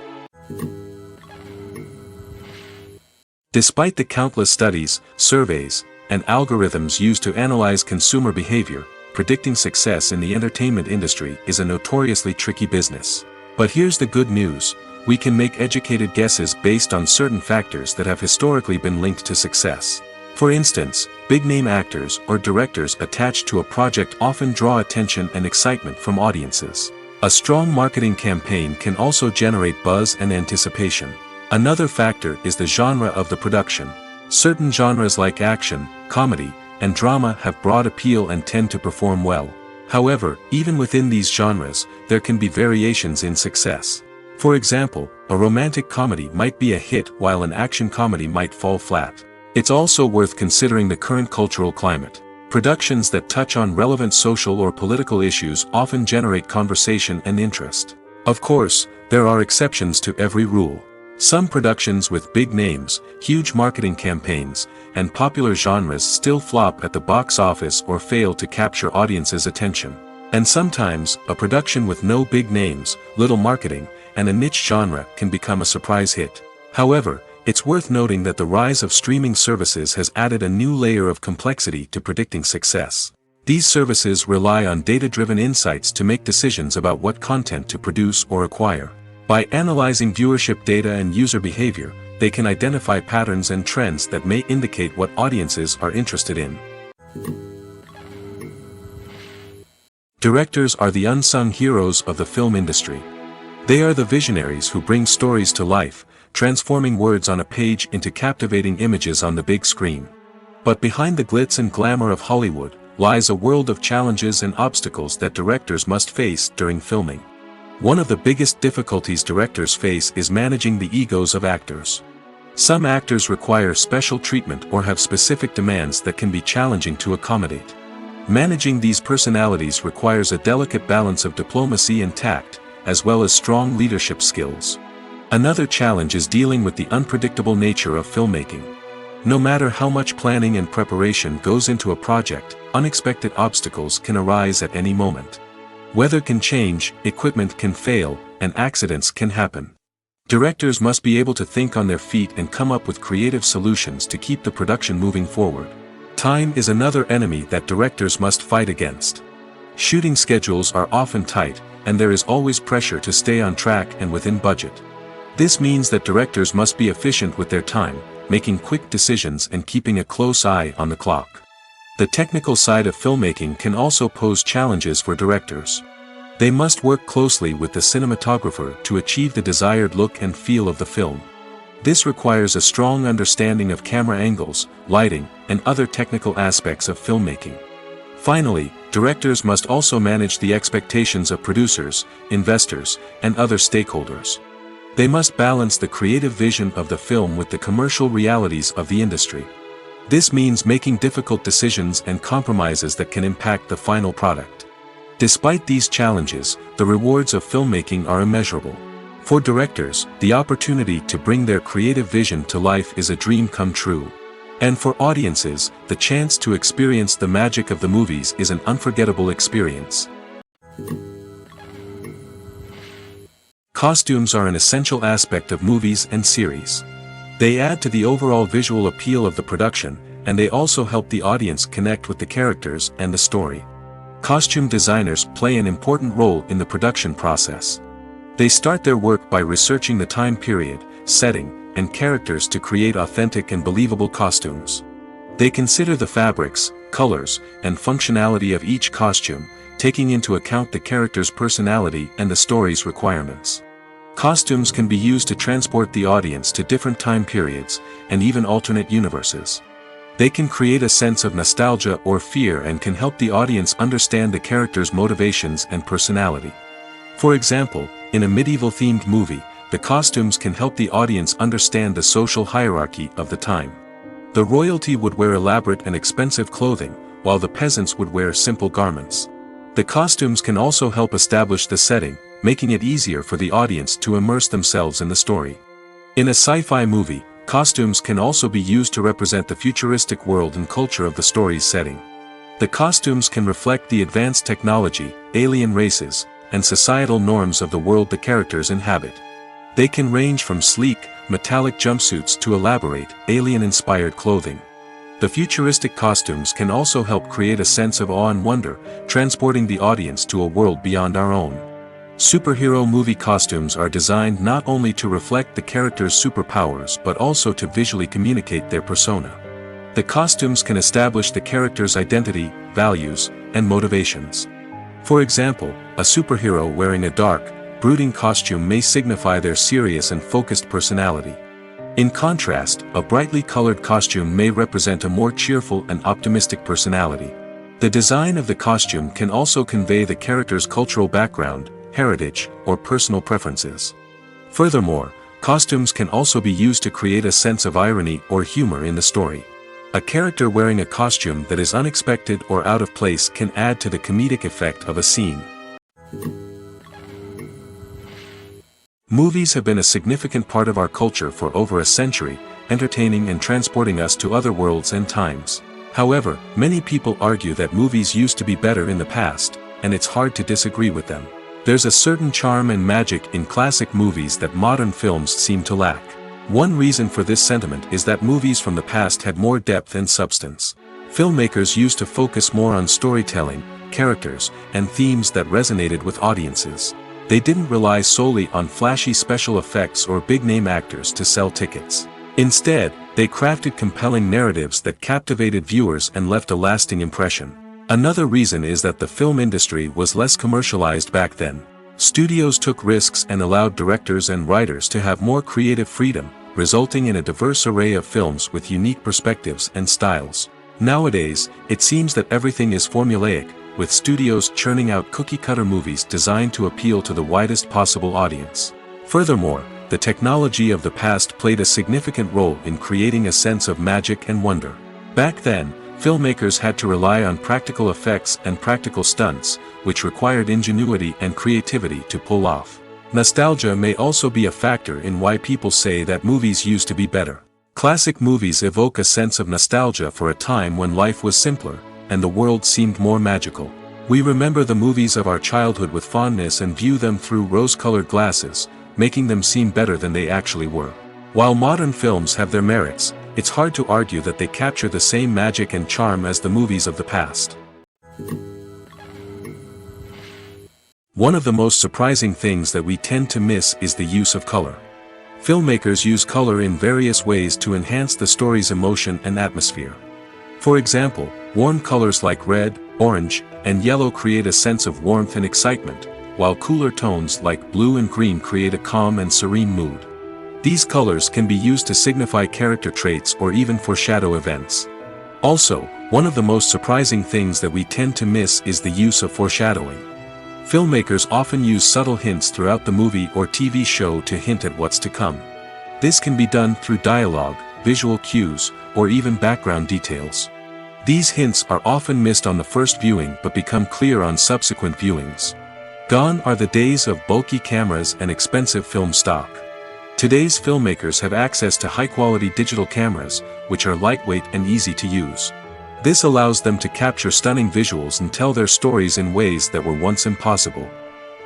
Despite the countless studies, surveys, and algorithms used to analyze consumer behavior, predicting success in the entertainment industry is a notoriously tricky business. But here's the good news: we can make educated guesses based on certain factors that have historically been linked to success. For instance, big-name actors or directors attached to a project often draw attention and excitement from audiences. A strong marketing campaign can also generate buzz and anticipation. Another factor is the genre of the production. Certain genres like action, comedy, and drama have broad appeal and tend to perform well. However, even within these genres, there can be variations in success. For example, a romantic comedy might be a hit while an action comedy might fall flat. It's also worth considering the current cultural climate. Productions that touch on relevant social or political issues often generate conversation and interest. Of course, there are exceptions to every rule. Some productions with big names, huge marketing campaigns, and popular genres still flop at the box office or fail to capture audiences' attention. And sometimes, a production with no big names, little marketing, and a niche genre can become a surprise hit. However, it's worth noting that the rise of streaming services has added a new layer of complexity to predicting success. These services rely on data-driven insights to make decisions about what content to produce or acquire. By analyzing viewership data and user behavior, they can identify patterns and trends that may indicate what audiences are interested in. Directors are the unsung heroes of the film industry. They are the visionaries who bring stories to life, transforming words on a page into captivating images on the big screen. But behind the glitz and glamour of Hollywood lies a world of challenges and obstacles that directors must face during filming. One of the biggest difficulties directors face is managing the egos of actors. Some actors require special treatment or have specific demands that can be challenging to accommodate. Managing these personalities requires a delicate balance of diplomacy and tact, as well as strong leadership skills. Another challenge is dealing with the unpredictable nature of filmmaking. No matter how much planning and preparation goes into a project, unexpected obstacles can arise at any moment. Weather can change, equipment can fail, and accidents can happen. Directors must be able to think on their feet and come up with creative solutions to keep the production moving forward. Time is another enemy that directors must fight against. Shooting schedules are often tight, and there is always pressure to stay on track and within budget. This means that directors must be efficient with their time, making quick decisions and keeping a close eye on the clock. The technical side of filmmaking can also pose challenges for directors. They must work closely with the cinematographer to achieve the desired look and feel of the film. This requires a strong understanding of camera angles, lighting, and other technical aspects of filmmaking. Finally, directors must also manage the expectations of producers, investors, and other stakeholders. They must balance the creative vision of the film with the commercial realities of the industry. This means making difficult decisions and compromises that can impact the final product. Despite these challenges, the rewards of filmmaking are immeasurable. For directors, the opportunity to bring their creative vision to life is a dream come true. And for audiences, the chance to experience the magic of the movies is an unforgettable experience. Costumes are an essential aspect of movies and series. They add to the overall visual appeal of the production, and they also help the audience connect with the characters and the story. Costume designers play an important role in the production process. They start their work by researching the time period, setting, and characters to create authentic and believable costumes. They consider the fabrics, colors, and functionality of each costume, taking into account the character's personality and the story's requirements. Costumes can be used to transport the audience to different time periods, and even alternate universes. They can create a sense of nostalgia or fear and can help the audience understand the character's motivations and personality. For example, in a medieval-themed movie, the costumes can help the audience understand the social hierarchy of the time. The royalty would wear elaborate and expensive clothing, while the peasants would wear simple garments. The costumes can also help establish the setting, making it easier for the audience to immerse themselves in the story. In a sci-fi movie, costumes can also be used to represent the futuristic world and culture of the story's setting. The costumes can reflect the advanced technology, alien races, and societal norms of the world the characters inhabit. They can range from sleek, metallic jumpsuits to elaborate, alien-inspired clothing. The futuristic costumes can also help create a sense of awe and wonder, transporting the audience to a world beyond our own. Superhero movie costumes are designed not only to reflect the character's superpowers but also to visually communicate their persona. The costumes can establish the character's identity, values, and motivations. For example, a superhero wearing a dark, brooding costume may signify their serious and focused personality. In contrast, a brightly colored costume may represent a more cheerful and optimistic personality. The design of the costume can also convey the character's cultural background, heritage, or personal preferences. Furthermore, costumes can also be used to create a sense of irony or humor in the story. A character wearing a costume that is unexpected or out of place can add to the comedic effect of a scene. Movies have been a significant part of our culture for over a century, entertaining and transporting us to other worlds and times. However, many people argue that movies used to be better in the past, and it's hard to disagree with them. There's a certain charm and magic in classic movies that modern films seem to lack. One reason for this sentiment is that movies from the past had more depth and substance. Filmmakers used to focus more on storytelling, characters, and themes that resonated with audiences. They didn't rely solely on flashy special effects or big-name actors to sell tickets. Instead, they crafted compelling narratives that captivated viewers and left a lasting impression. Another reason is that the film industry was less commercialized back then. Studios took risks and allowed directors and writers to have more creative freedom, resulting in a diverse array of films with unique perspectives and styles. Nowadays, it seems that everything is formulaic, with studios churning out cookie-cutter movies designed to appeal to the widest possible audience. Furthermore, the technology of the past played a significant role in creating a sense of magic and wonder. Back then, filmmakers had to rely on practical effects and practical stunts, which required ingenuity and creativity to pull off. Nostalgia may also be a factor in why people say that movies used to be better. Classic movies evoke a sense of nostalgia for a time when life was simpler, and the world seemed more magical. We remember the movies of our childhood with fondness and view them through rose-colored glasses, making them seem better than they actually were. While modern films have their merits, it's hard to argue that they capture the same magic and charm as the movies of the past. One of the most surprising things that we tend to miss is the use of color. Filmmakers use color in various ways to enhance the story's emotion and atmosphere. For example, warm colors like red, orange, and yellow create a sense of warmth and excitement, while cooler tones like blue and green create a calm and serene mood. These colors can be used to signify character traits or even foreshadow events. Also, One of the most surprising things that we tend to miss is the use of foreshadowing. Filmmakers often use subtle hints throughout the movie or TV show to hint at what's to come. This can be done through dialogue, visual cues, or even background details. These hints are often missed on the first viewing but become clear on subsequent viewings. Gone are the days of bulky cameras and expensive film stock. Today's filmmakers have access to high-quality digital cameras, which are lightweight and easy to use. This allows them to capture stunning visuals and tell their stories in ways that were once impossible.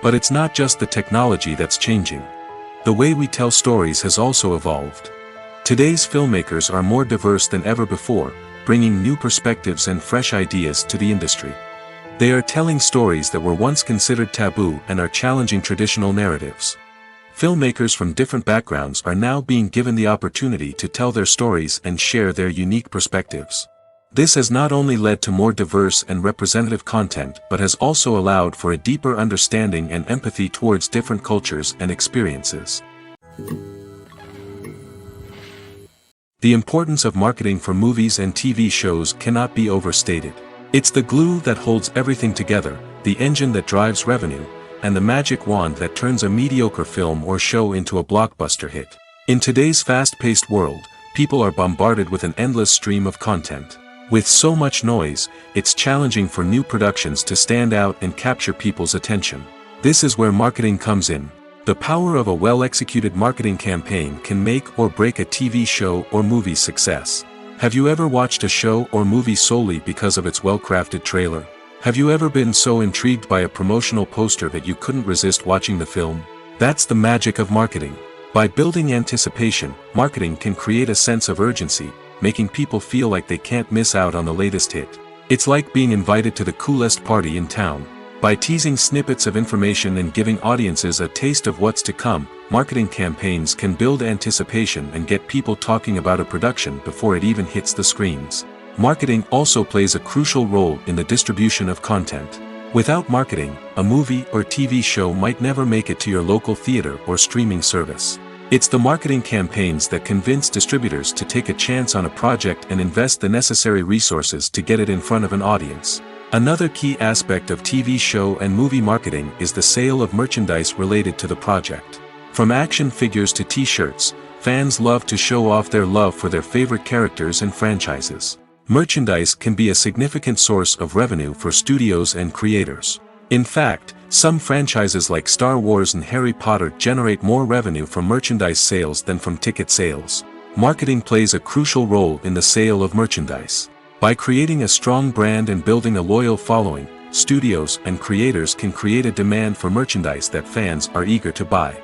But it's not just the technology that's changing. The way we tell stories has also evolved. Today's filmmakers are more diverse than ever before, bringing new perspectives and fresh ideas to the industry. They are telling stories that were once considered taboo and are challenging traditional narratives. Filmmakers from different backgrounds are now being given the opportunity to tell their stories and share their unique perspectives. This has not only led to more diverse and representative content but has also allowed for a deeper understanding and empathy towards different cultures and experiences. The importance of marketing for movies and TV shows cannot be overstated. It's the glue that holds everything together, the engine that drives revenue, and the magic wand that turns a mediocre film or show into a blockbuster hit. In today's fast-paced world, people are bombarded with an endless stream of content. With so much noise, it's challenging for new productions to stand out and capture people's attention. This is where marketing comes in. The power of a well-executed marketing campaign can make or break a TV show or movie's success. Have you ever watched a show or movie solely because of its well-crafted trailer? Have you ever been so intrigued by a promotional poster that you couldn't resist watching the film? That's the magic of marketing. By building anticipation, marketing can create a sense of urgency, making people feel like they can't miss out on the latest hit. It's like being invited to the coolest party in town. By teasing snippets of information and giving audiences a taste of what's to come, marketing campaigns can build anticipation and get people talking about a production before it even hits the screens. Marketing also plays a crucial role in the distribution of content. Without marketing, a movie or TV show might never make it to your local theater or streaming service. It's the marketing campaigns that convince distributors to take a chance on a project and invest the necessary resources to get it in front of an audience. Another key aspect of TV show and movie marketing is the sale of merchandise related to the project. From action figures to t-shirts, fans love to show off their love for their favorite characters and franchises. Merchandise can be a significant source of revenue for studios and creators. In fact, some franchises like Star Wars and Harry Potter generate more revenue from merchandise sales than from ticket sales. Marketing plays a crucial role in the sale of merchandise. By creating a strong brand and building a loyal following, studios and creators can create a demand for merchandise that fans are eager to buy.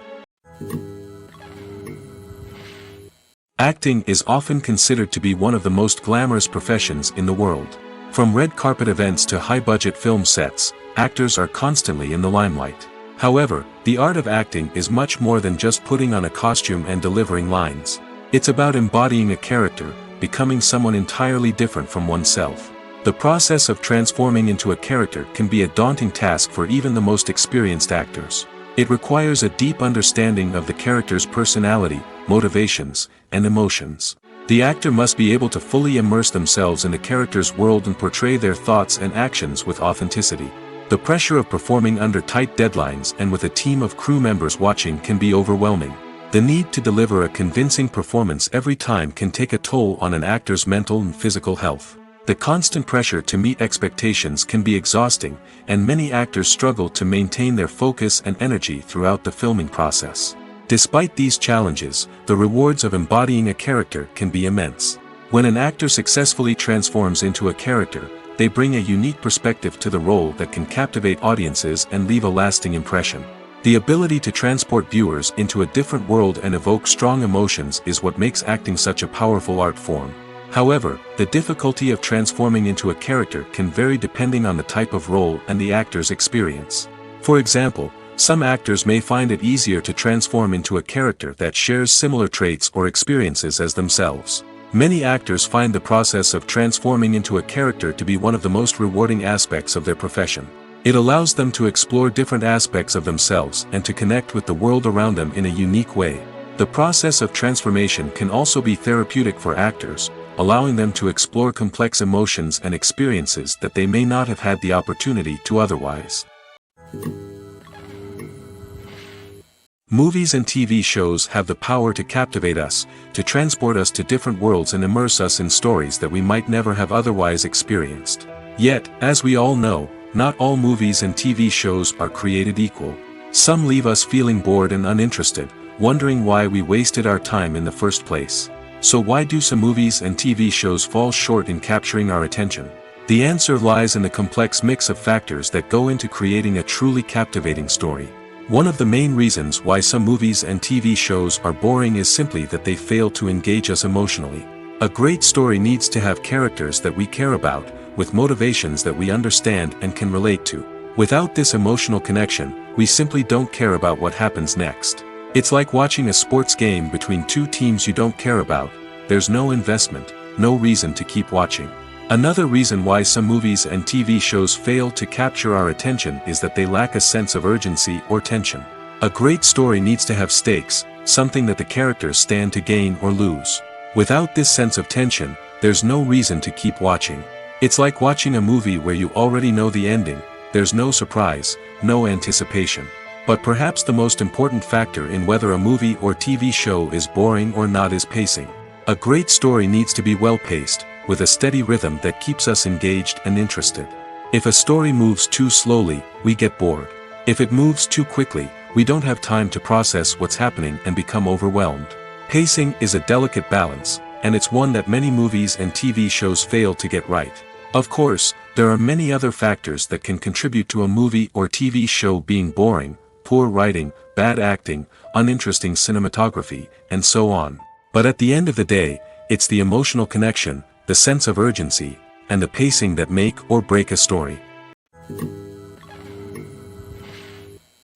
Acting is often considered to be one of the most glamorous professions in the world. From red carpet events to high-budget film sets, actors are constantly in the limelight. However, the art of acting is much more than just putting on a costume and delivering lines. It's about embodying a character, becoming someone entirely different from oneself. The process of transforming into a character can be a daunting task for even the most experienced actors. It requires a deep understanding of the character's personality, motivations, and emotions. The actor must be able to fully immerse themselves in the character's world and portray their thoughts and actions with authenticity. The pressure of performing under tight deadlines and with a team of crew members watching can be overwhelming. The need to deliver a convincing performance every time can take a toll on an actor's mental and physical health. The constant pressure to meet expectations can be exhausting, and many actors struggle to maintain their focus and energy throughout the filming process. Despite these challenges, the rewards of embodying a character can be immense. When an actor successfully transforms into a character, they bring a unique perspective to the role that can captivate audiences and leave a lasting impression. The ability to transport viewers into a different world and evoke strong emotions is what makes acting such a powerful art form. However, the difficulty of transforming into a character can vary depending on the type of role and the actor's experience. For example, some actors may find it easier to transform into a character that shares similar traits or experiences as themselves. Many actors find the process of transforming into a character to be one of the most rewarding aspects of their profession. It allows them to explore different aspects of themselves and to connect with the world around them in a unique way. The process of transformation can also be therapeutic for actors, allowing them to explore complex emotions and experiences that they may not have had the opportunity to otherwise. Movies and TV shows have the power to captivate us, to transport us to different worlds and immerse us in stories that we might never have otherwise experienced. Yet, as we all know, not all movies and TV shows are created equal. Some leave us feeling bored and uninterested, wondering why we wasted our time in the first place. So why do some movies and TV shows fall short in capturing our attention? The answer lies in the complex mix of factors that go into creating a truly captivating story. One of the main reasons why some movies and TV shows are boring is simply that they fail to engage us emotionally. A great story needs to have characters that we care about, with motivations that we understand and can relate to. Without this emotional connection, we simply don't care about what happens next. It's like watching a sports game between two teams you don't care about. There's no investment, no reason to keep watching. Another reason why some movies and TV shows fail to capture our attention is that they lack a sense of urgency or tension. A great story needs to have stakes, something that the characters stand to gain or lose. Without this sense of tension, there's no reason to keep watching. It's like watching a movie where you already know the ending. There's no surprise, no anticipation. But perhaps the most important factor in whether a movie or TV show is boring or not is pacing. A great story needs to be well-paced, with a steady rhythm that keeps us engaged and interested. If a story moves too slowly, we get bored. If it moves too quickly, we don't have time to process what's happening and become overwhelmed. Pacing is a delicate balance, and it's one that many movies and TV shows fail to get right. Of course, there are many other factors that can contribute to a movie or TV show being boring: poor writing, bad acting, uninteresting cinematography, and so on. But at the end of the day, it's the emotional connection, the sense of urgency, and the pacing that make or break a story.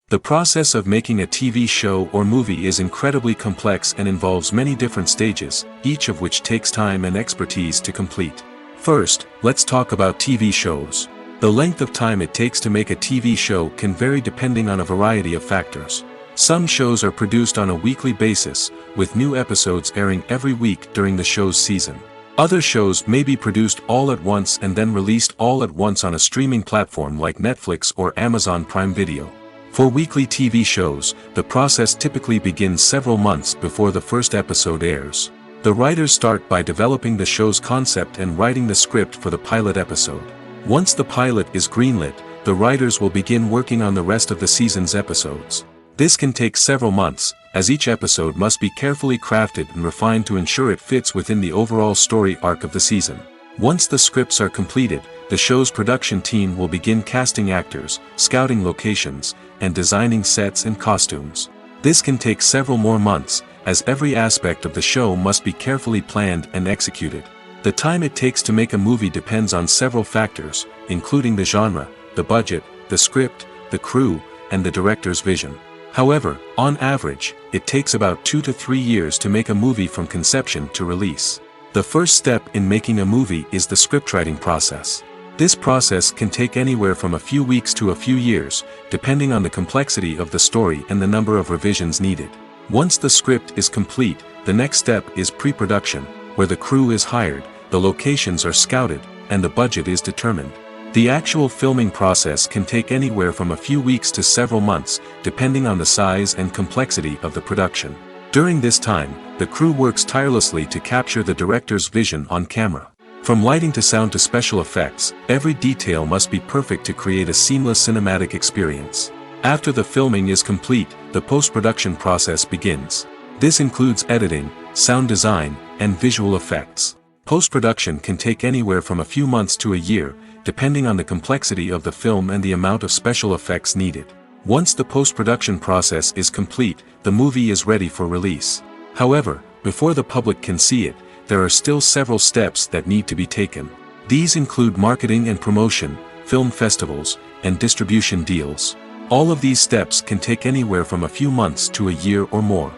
The process of making a TV show or movie is incredibly complex and involves many different stages, each of which takes time and expertise to complete. First, let's talk about TV shows. The length of time it takes to make a TV show can vary depending on a variety of factors. Some shows are produced on a weekly basis, with new episodes airing every week during the show's season. Other shows may be produced all at once and then released all at once on a streaming platform like Netflix or Amazon Prime Video. For weekly TV shows, the process typically begins several months before the first episode airs. The writers start by developing the show's concept and writing the script for the pilot episode. Once the pilot is greenlit, the writers will begin working on the rest of the season's episodes. This can take several months, as each episode must be carefully crafted and refined to ensure it fits within the overall story arc of the season. Once the scripts are completed, the show's production team will begin casting actors, scouting locations, and designing sets and costumes. This can take several more months, as every aspect of the show must be carefully planned and executed. The time it takes to make a movie depends on several factors, including the genre, the budget, the script, the crew, and the director's vision. However, on average, it takes about 2 to 3 years to make a movie from conception to release. The first step in making a movie is the scriptwriting process. This process can take anywhere from a few weeks to a few years, depending on the complexity of the story and the number of revisions needed. Once the script is complete, the next step is pre-production, where the crew is hired, the locations are scouted, and the budget is determined. The actual filming process can take anywhere from a few weeks to several months, depending on the size and complexity of the production. During this time, the crew works tirelessly to capture the director's vision on camera. From lighting to sound to special effects, every detail must be perfect to create a seamless cinematic experience. After the filming is complete, the post-production process begins. This includes editing, sound design, and visual effects. Post-production can take anywhere from a few months to a year, depending on the complexity of the film and the amount of special effects needed. Once the post-production process is complete, the movie is ready for release. However, before the public can see it, there are still several steps that need to be taken. These include marketing and promotion, film festivals, and distribution deals. All of these steps can take anywhere from a few months to a year or more.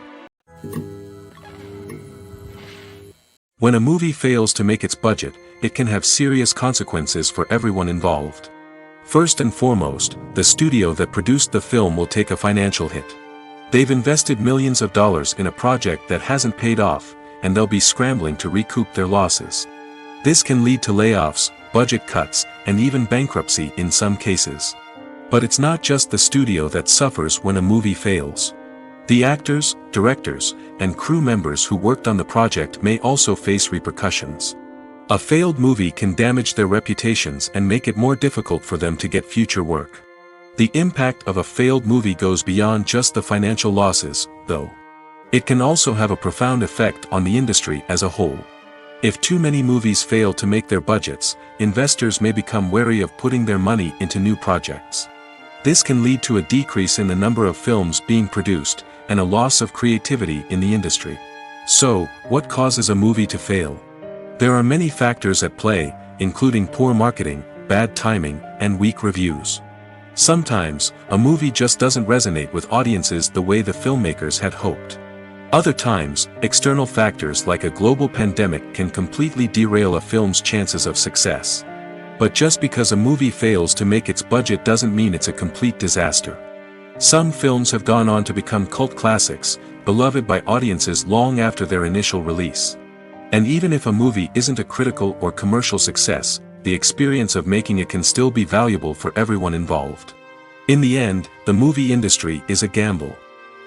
When a movie fails to make its budget, it can have serious consequences for everyone involved. First and foremost, the studio that produced the film will take a financial hit. They've invested millions of dollars in a project that hasn't paid off, and they'll be scrambling to recoup their losses. This can lead to layoffs, budget cuts, and even bankruptcy in some cases. But it's not just the studio that suffers when a movie fails. The actors, directors, and crew members who worked on the project may also face repercussions. A failed movie can damage their reputations and make it more difficult for them to get future work. The impact of a failed movie goes beyond just the financial losses, though. It can also have a profound effect on the industry as a whole. If too many movies fail to make their budgets, investors may become wary of putting their money into new projects. This can lead to a decrease in the number of films being produced, and a loss of creativity in the industry. So, what causes a movie to fail? There are many factors at play, including poor marketing, bad timing, and weak reviews. Sometimes, a movie just doesn't resonate with audiences the way the filmmakers had hoped. Other times, external factors like a global pandemic can completely derail a film's chances of success. But just because a movie fails to make its budget doesn't mean it's a complete disaster. Some films have gone on to become cult classics, beloved by audiences long after their initial release. And even if a movie isn't a critical or commercial success, the experience of making it can still be valuable for everyone involved. In the end, the movie industry is a gamble.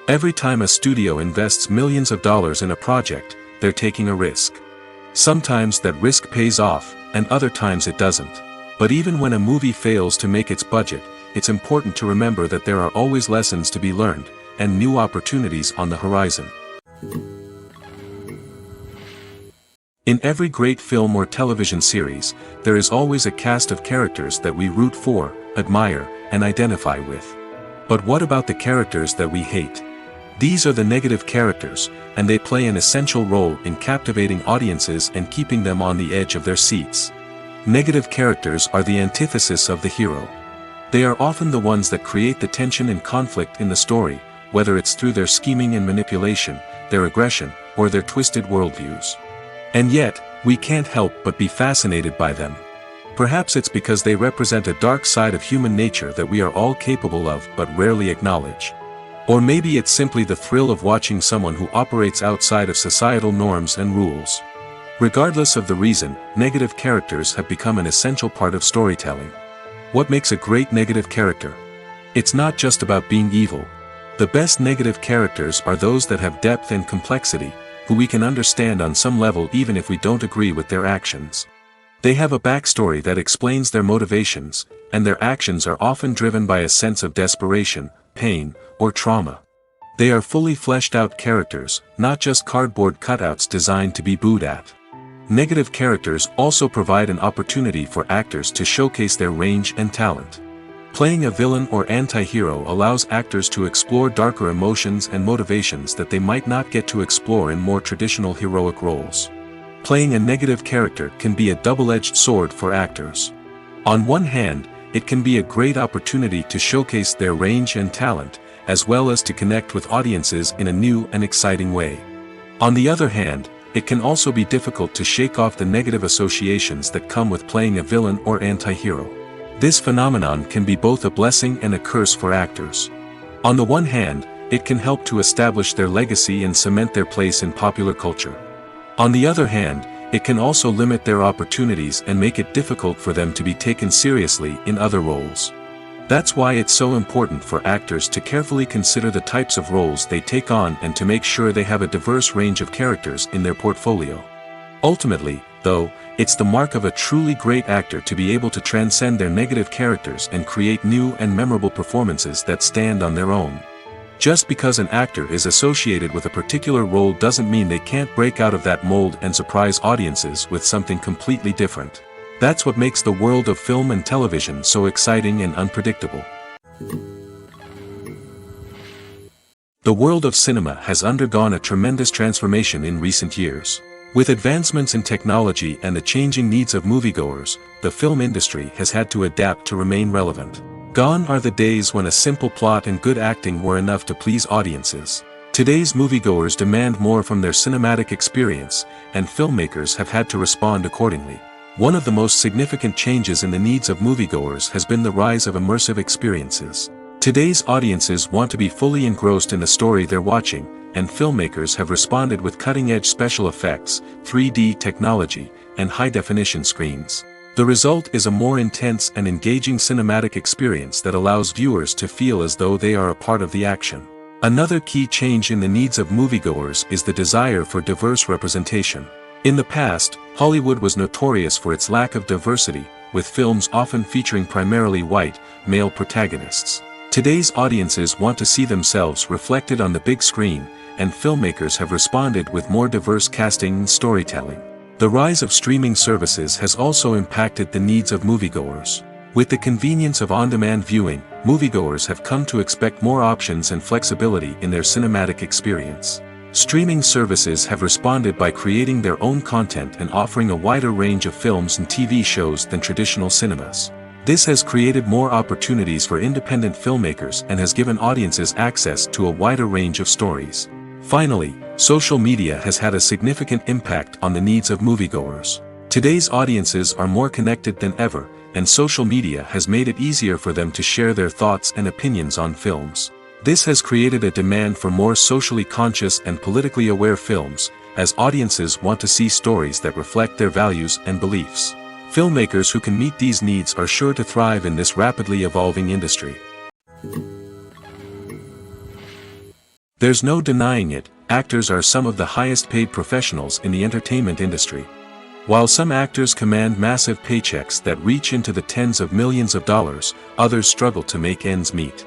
Every time a studio invests millions of dollars in a project, they're taking a risk. Sometimes that risk pays off, and other times it doesn't. But even when a movie fails to make its budget, it's important to remember that there are always lessons to be learned, and new opportunities on the horizon. In every great film or television series, there is always a cast of characters that we root for, admire, and identify with. But what about the characters that we hate? These are the negative characters, and they play an essential role in captivating audiences and keeping them on the edge of their seats. Negative characters are the antithesis of the hero. They are often the ones that create the tension and conflict in the story, whether it's through their scheming and manipulation, their aggression, or their twisted worldviews. And yet, we can't help but be fascinated by them. Perhaps it's because they represent a dark side of human nature that we are all capable of but rarely acknowledge. Or maybe it's simply the thrill of watching someone who operates outside of societal norms and rules. Regardless of the reason, negative characters have become an essential part of storytelling. What makes a great negative character? It's not just about being evil. The best negative characters are those that have depth and complexity, who we can understand on some level even if we don't agree with their actions. They have a backstory that explains their motivations, and their actions are often driven by a sense of desperation, pain, or trauma. They are fully fleshed out characters, not just cardboard cutouts designed to be booed at. Negative characters also provide an opportunity for actors to showcase their range and talent. Playing a villain or anti-hero allows actors to explore darker emotions and motivations that they might not get to explore in more traditional heroic roles. Playing a negative character can be a double-edged sword for actors. On one hand, it can be a great opportunity to showcase their range and talent, as well as to connect with audiences in a new and exciting way. On the other hand, it can also be difficult to shake off the negative associations that come with playing a villain or anti-hero. This phenomenon can be both a blessing and a curse for actors. On the one hand, it can help to establish their legacy and cement their place in popular culture. On the other hand, it can also limit their opportunities and make it difficult for them to be taken seriously in other roles. That's why it's so important for actors to carefully consider the types of roles they take on and to make sure they have a diverse range of characters in their portfolio. Ultimately, though, it's the mark of a truly great actor to be able to transcend their negative characters and create new and memorable performances that stand on their own. Just because an actor is associated with a particular role doesn't mean they can't break out of that mold and surprise audiences with something completely different. That's what makes the world of film and television so exciting and unpredictable. The world of cinema has undergone a tremendous transformation in recent years. With advancements in technology and the changing needs of moviegoers, the film industry has had to adapt to remain relevant. Gone are the days when a simple plot and good acting were enough to please audiences. Today's moviegoers demand more from their cinematic experience, and filmmakers have had to respond accordingly. One of the most significant changes in the needs of moviegoers has been the rise of immersive experiences. Today's audiences want to be fully engrossed in the story they're watching, and filmmakers have responded with cutting-edge special effects, 3D technology, and high-definition screens. The result is a more intense and engaging cinematic experience that allows viewers to feel as though they are a part of the action. Another key change in the needs of moviegoers is the desire for diverse representation. In the past, Hollywood was notorious for its lack of diversity, with films often featuring primarily white, male protagonists. Today's audiences want to see themselves reflected on the big screen, and filmmakers have responded with more diverse casting and storytelling. The rise of streaming services has also impacted the needs of moviegoers. With the convenience of on-demand viewing, moviegoers have come to expect more options and flexibility in their cinematic experience. Streaming services have responded by creating their own content and offering a wider range of films and TV shows than traditional cinemas. This has created more opportunities for independent filmmakers and has given audiences access to a wider range of stories. Finally, social media has had a significant impact on the needs of moviegoers. Today's audiences are more connected than ever, and social media has made it easier for them to share their thoughts and opinions on films. This has created a demand for more socially conscious and politically aware films, as audiences want to see stories that reflect their values and beliefs. Filmmakers who can meet these needs are sure to thrive in this rapidly evolving industry. There's no denying it, actors are some of the highest paid professionals in the entertainment industry. While some actors command massive paychecks that reach into the tens of millions of dollars, others struggle to make ends meet.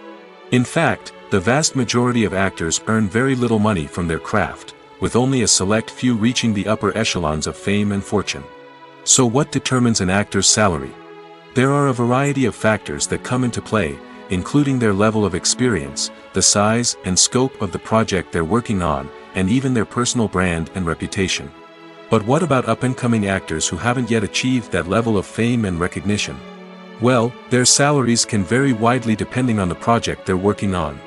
In fact, the vast majority of actors earn very little money from their craft, with only a select few reaching the upper echelons of fame and fortune. So what determines an actor's salary? There are a variety of factors that come into play, including their level of experience, the size and scope of the project they're working on, and even their personal brand and reputation. But what about up-and-coming actors who haven't yet achieved that level of fame and recognition? Well, their salaries can vary widely depending on the project they're working on.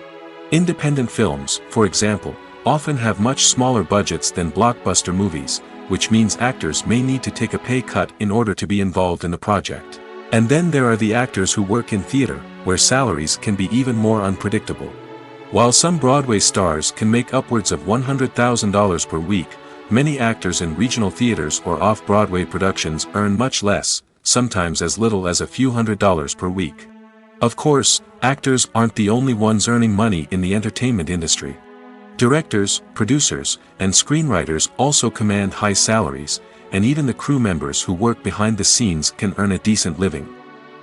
Independent films, for example, often have much smaller budgets than blockbuster movies, which means actors may need to take a pay cut in order to be involved in the project. And then there are the actors who work in theater, where salaries can be even more unpredictable. While some Broadway stars can make upwards of $100,000 per week, many actors in regional theaters or off-Broadway productions earn much less, sometimes as little as a few $100s per week. Of course, actors aren't the only ones earning money in the entertainment industry. Directors, producers, and screenwriters also command high salaries, and even the crew members who work behind the scenes can earn a decent living.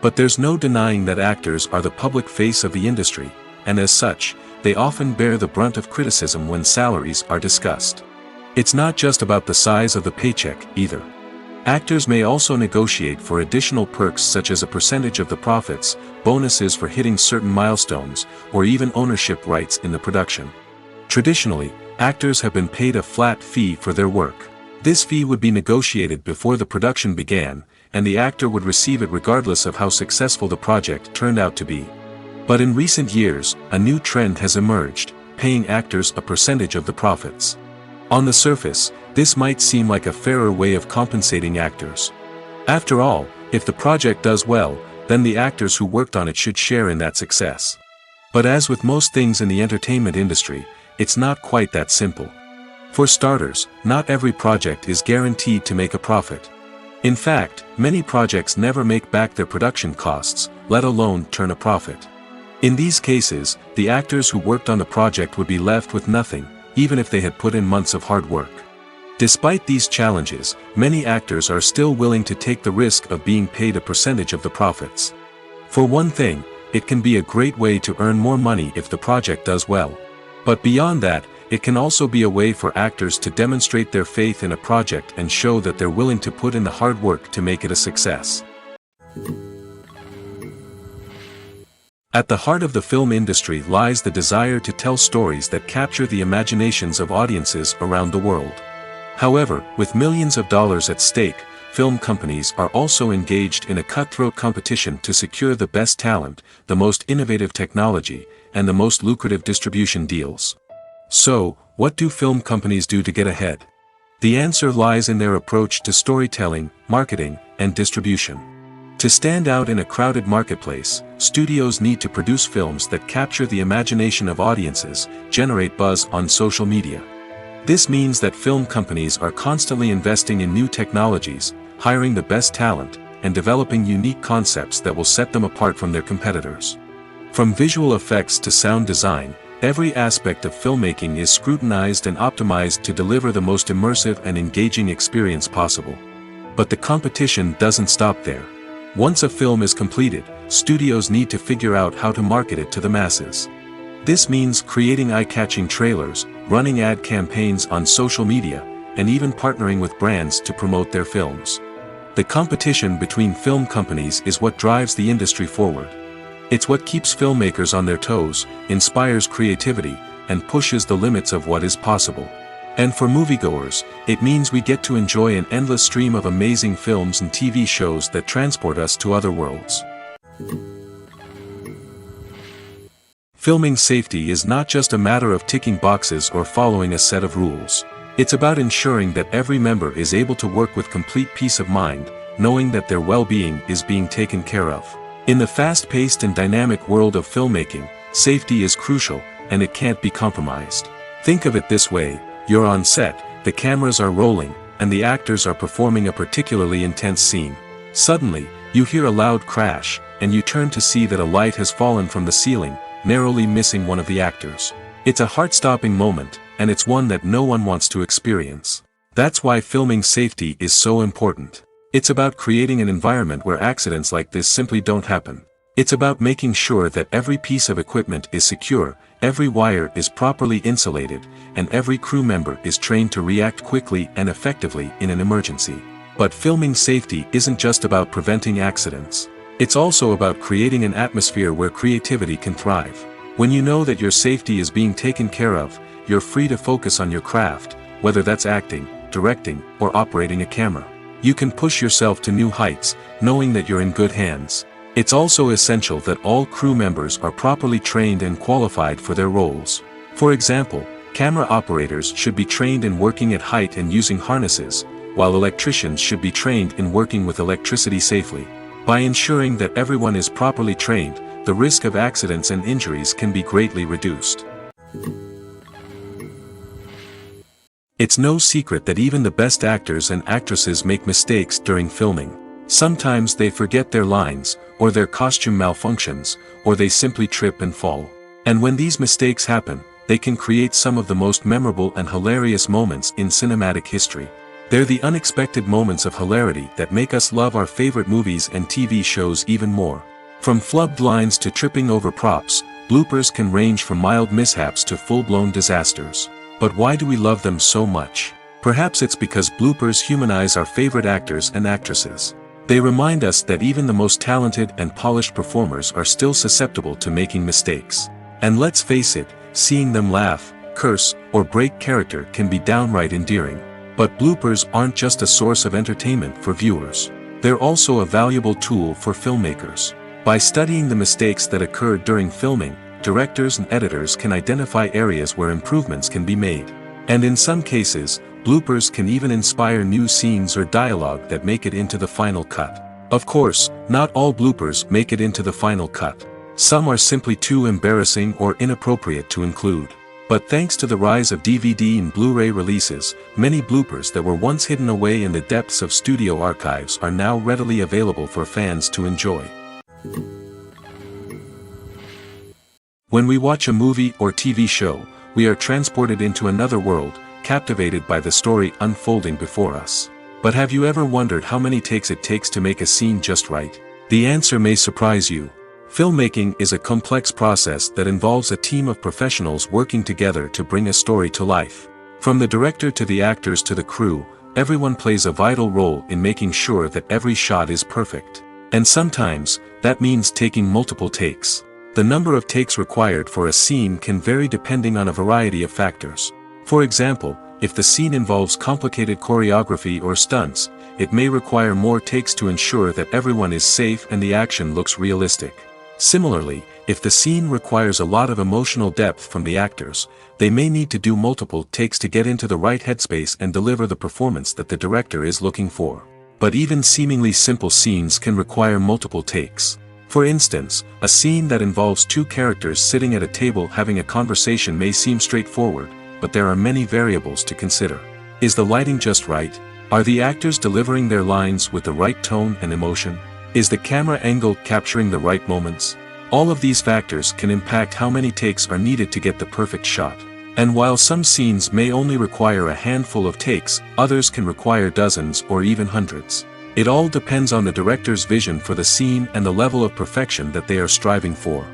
But there's no denying that actors are the public face of the industry, and as such, they often bear the brunt of criticism when salaries are discussed. It's not just about the size of the paycheck, either. Actors may also negotiate for additional perks such as a percentage of the profits, bonuses for hitting certain milestones, or even ownership rights in the production. Traditionally, actors have been paid a flat fee for their work. This fee would be negotiated before the production began, and the actor would receive it regardless of how successful the project turned out to be. But in recent years, a new trend has emerged, paying actors a percentage of the profits. On the surface, this might seem like a fairer way of compensating actors. After all, if the project does well, then the actors who worked on it should share in that success. But as with most things in the entertainment industry, it's not quite that simple. For starters, not every project is guaranteed to make a profit. In fact, many projects never make back their production costs, let alone turn a profit. In these cases, the actors who worked on the project would be left with nothing, even if they had put in months of hard work. Despite these challenges, many actors are still willing to take the risk of being paid a percentage of the profits. For one thing, it can be a great way to earn more money if the project does well. But beyond that, it can also be a way for actors to demonstrate their faith in a project and show that they're willing to put in the hard work to make it a success. At the heart of the film industry lies the desire to tell stories that capture the imaginations of audiences around the world. However, with millions of dollars at stake, film companies are also engaged in a cutthroat competition to secure the best talent, the most innovative technology, and the most lucrative distribution deals. So, what do film companies do to get ahead? The answer lies in their approach to storytelling, marketing, and distribution. To stand out in a crowded marketplace, studios need to produce films that capture the imagination of audiences, generate buzz on social media. This means that film companies are constantly investing in new technologies, hiring the best talent, and developing unique concepts that will set them apart from their competitors. From visual effects to sound design, every aspect of filmmaking is scrutinized and optimized to deliver the most immersive and engaging experience possible. But the competition doesn't stop there. Once a film is completed, studios need to figure out how to market it to the masses. This means creating eye-catching trailers, running ad campaigns on social media, and even partnering with brands to promote their films. The competition between film companies is what drives the industry forward. It's what keeps filmmakers on their toes, inspires creativity, and pushes the limits of what is possible. And for moviegoers, it means we get to enjoy an endless stream of amazing films and TV shows that transport us to other worlds. Filming safety is not just a matter of ticking boxes or following a set of rules. It's about ensuring that every member is able to work with complete peace of mind, knowing that their well-being is being taken care of. In the fast-paced and dynamic world of filmmaking, safety is crucial, and it can't be compromised. Think of it this way: you're on set, the cameras are rolling, and the actors are performing a particularly intense scene. Suddenly, you hear a loud crash, and you turn to see that a light has fallen from the ceiling, narrowly missing one of the actors. It's a heart-stopping moment, and it's one that no one wants to experience. That's why filming safety is so important. It's about creating an environment where accidents like this simply don't happen. It's about making sure that every piece of equipment is secure, every wire is properly insulated, and every crew member is trained to react quickly and effectively in an emergency. But filming safety isn't just about preventing accidents. It's also about creating an atmosphere where creativity can thrive. When you know that your safety is being taken care of, you're free to focus on your craft, whether that's acting, directing, or operating a camera. You can push yourself to new heights, knowing that you're in good hands. It's also essential that all crew members are properly trained and qualified for their roles. For example, camera operators should be trained in working at height and using harnesses, while electricians should be trained in working with electricity safely. By ensuring that everyone is properly trained, the risk of accidents and injuries can be greatly reduced. It's no secret that even the best actors and actresses make mistakes during filming. Sometimes they forget their lines, or their costume malfunctions, or they simply trip and fall. And when these mistakes happen, they can create some of the most memorable and hilarious moments in cinematic history. They're the unexpected moments of hilarity that make us love our favorite movies and TV shows even more. From flubbed lines to tripping over props, bloopers can range from mild mishaps to full-blown disasters. But why do we love them so much? Perhaps it's because bloopers humanize our favorite actors and actresses. They remind us that even the most talented and polished performers are still susceptible to making mistakes. And let's face it, seeing them laugh, curse, or break character can be downright endearing. But bloopers aren't just a source of entertainment for viewers. They're also a valuable tool for filmmakers. By studying the mistakes that occurred during filming, directors and editors can identify areas where improvements can be made. And in some cases, bloopers can even inspire new scenes or dialogue that make it into the final cut. Of course, not all bloopers make it into the final cut. Some are simply too embarrassing or inappropriate to include. But thanks to the rise of DVD and Blu-ray releases, many bloopers that were once hidden away in the depths of studio archives are now readily available for fans to enjoy. When we watch a movie or TV show, we are transported into another world, captivated by the story unfolding before us. But have you ever wondered how many takes it takes to make a scene just right? The answer may surprise you. Filmmaking is a complex process that involves a team of professionals working together to bring a story to life. From the director to the actors to the crew, everyone plays a vital role in making sure that every shot is perfect. And sometimes, that means taking multiple takes. The number of takes required for a scene can vary depending on a variety of factors. For example, if the scene involves complicated choreography or stunts, it may require more takes to ensure that everyone is safe and the action looks realistic. Similarly, if the scene requires a lot of emotional depth from the actors, they may need to do multiple takes to get into the right headspace and deliver the performance that the director is looking for. But even seemingly simple scenes can require multiple takes. For instance, a scene that involves two characters sitting at a table having a conversation may seem straightforward, but there are many variables to consider. Is the lighting just right? Are the actors delivering their lines with the right tone and emotion? Is the camera angle capturing the right moments? All of these factors can impact how many takes are needed to get the perfect shot. And while some scenes may only require a handful of takes, others can require dozens or even hundreds. It all depends on the director's vision for the scene and the level of perfection that they are striving for.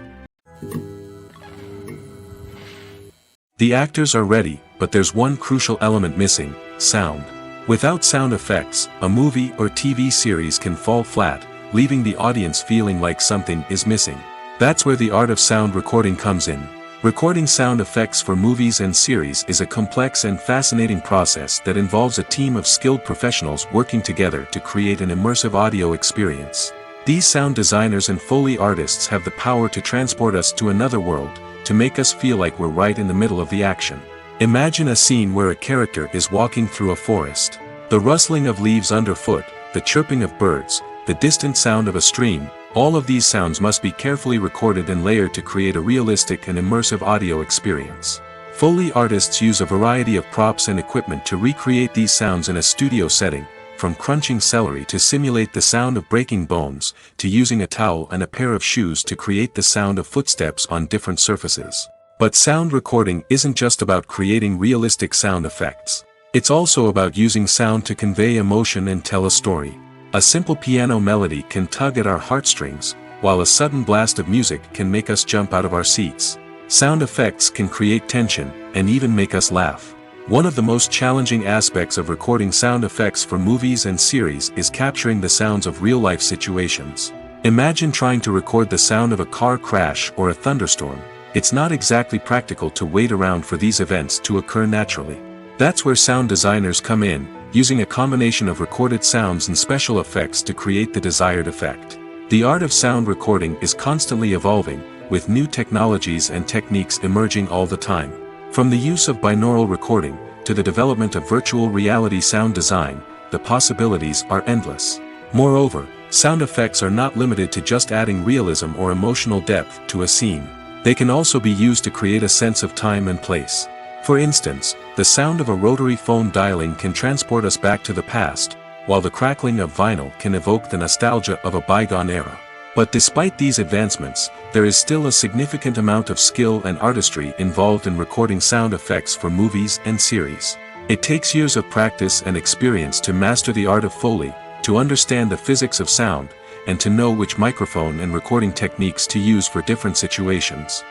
The actors are ready, but there's one crucial element missing: sound. Without sound effects, a movie or TV series can fall flat, leaving the audience feeling like something is missing. That's where the art of sound recording comes in. Recording sound effects for movies and series is a complex and fascinating process that involves a team of skilled professionals working together to create an immersive audio experience. These sound designers and Foley artists have the power to transport us to another world, to make us feel like we're right in the middle of the action. Imagine a scene where a character is walking through a forest. The rustling of leaves underfoot, the chirping of birds, the distant sound of a stream, all of these sounds must be carefully recorded and layered to create a realistic and immersive audio experience. Foley artists use a variety of props and equipment to recreate these sounds in a studio setting, from crunching celery to simulate the sound of breaking bones, to using a towel and a pair of shoes to create the sound of footsteps on different surfaces. But sound recording isn't just about creating realistic sound effects. It's also about using sound to convey emotion and tell a story. A simple piano melody can tug at our heartstrings, while a sudden blast of music can make us jump out of our seats. Sound effects can create tension, and even make us laugh. One of the most challenging aspects of recording sound effects for movies and series is capturing the sounds of real-life situations. Imagine trying to record the sound of a car crash or a thunderstorm. It's not exactly practical to wait around for these events to occur naturally. That's where sound designers come in, using a combination of recorded sounds and special effects to create the desired effect. The art of sound recording is constantly evolving, with new technologies and techniques emerging all the time. From the use of binaural recording, to the development of virtual reality sound design, the possibilities are endless. Moreover, sound effects are not limited to just adding realism or emotional depth to a scene. They can also be used to create a sense of time and place. For instance, the sound of a rotary phone dialing can transport us back to the past, while the crackling of vinyl can evoke the nostalgia of a bygone era. But despite these advancements, there is still a significant amount of skill and artistry involved in recording sound effects for movies and series. It takes years of practice and experience to master the art of Foley, to understand the physics of sound, and to know which microphone and recording techniques to use for different situations.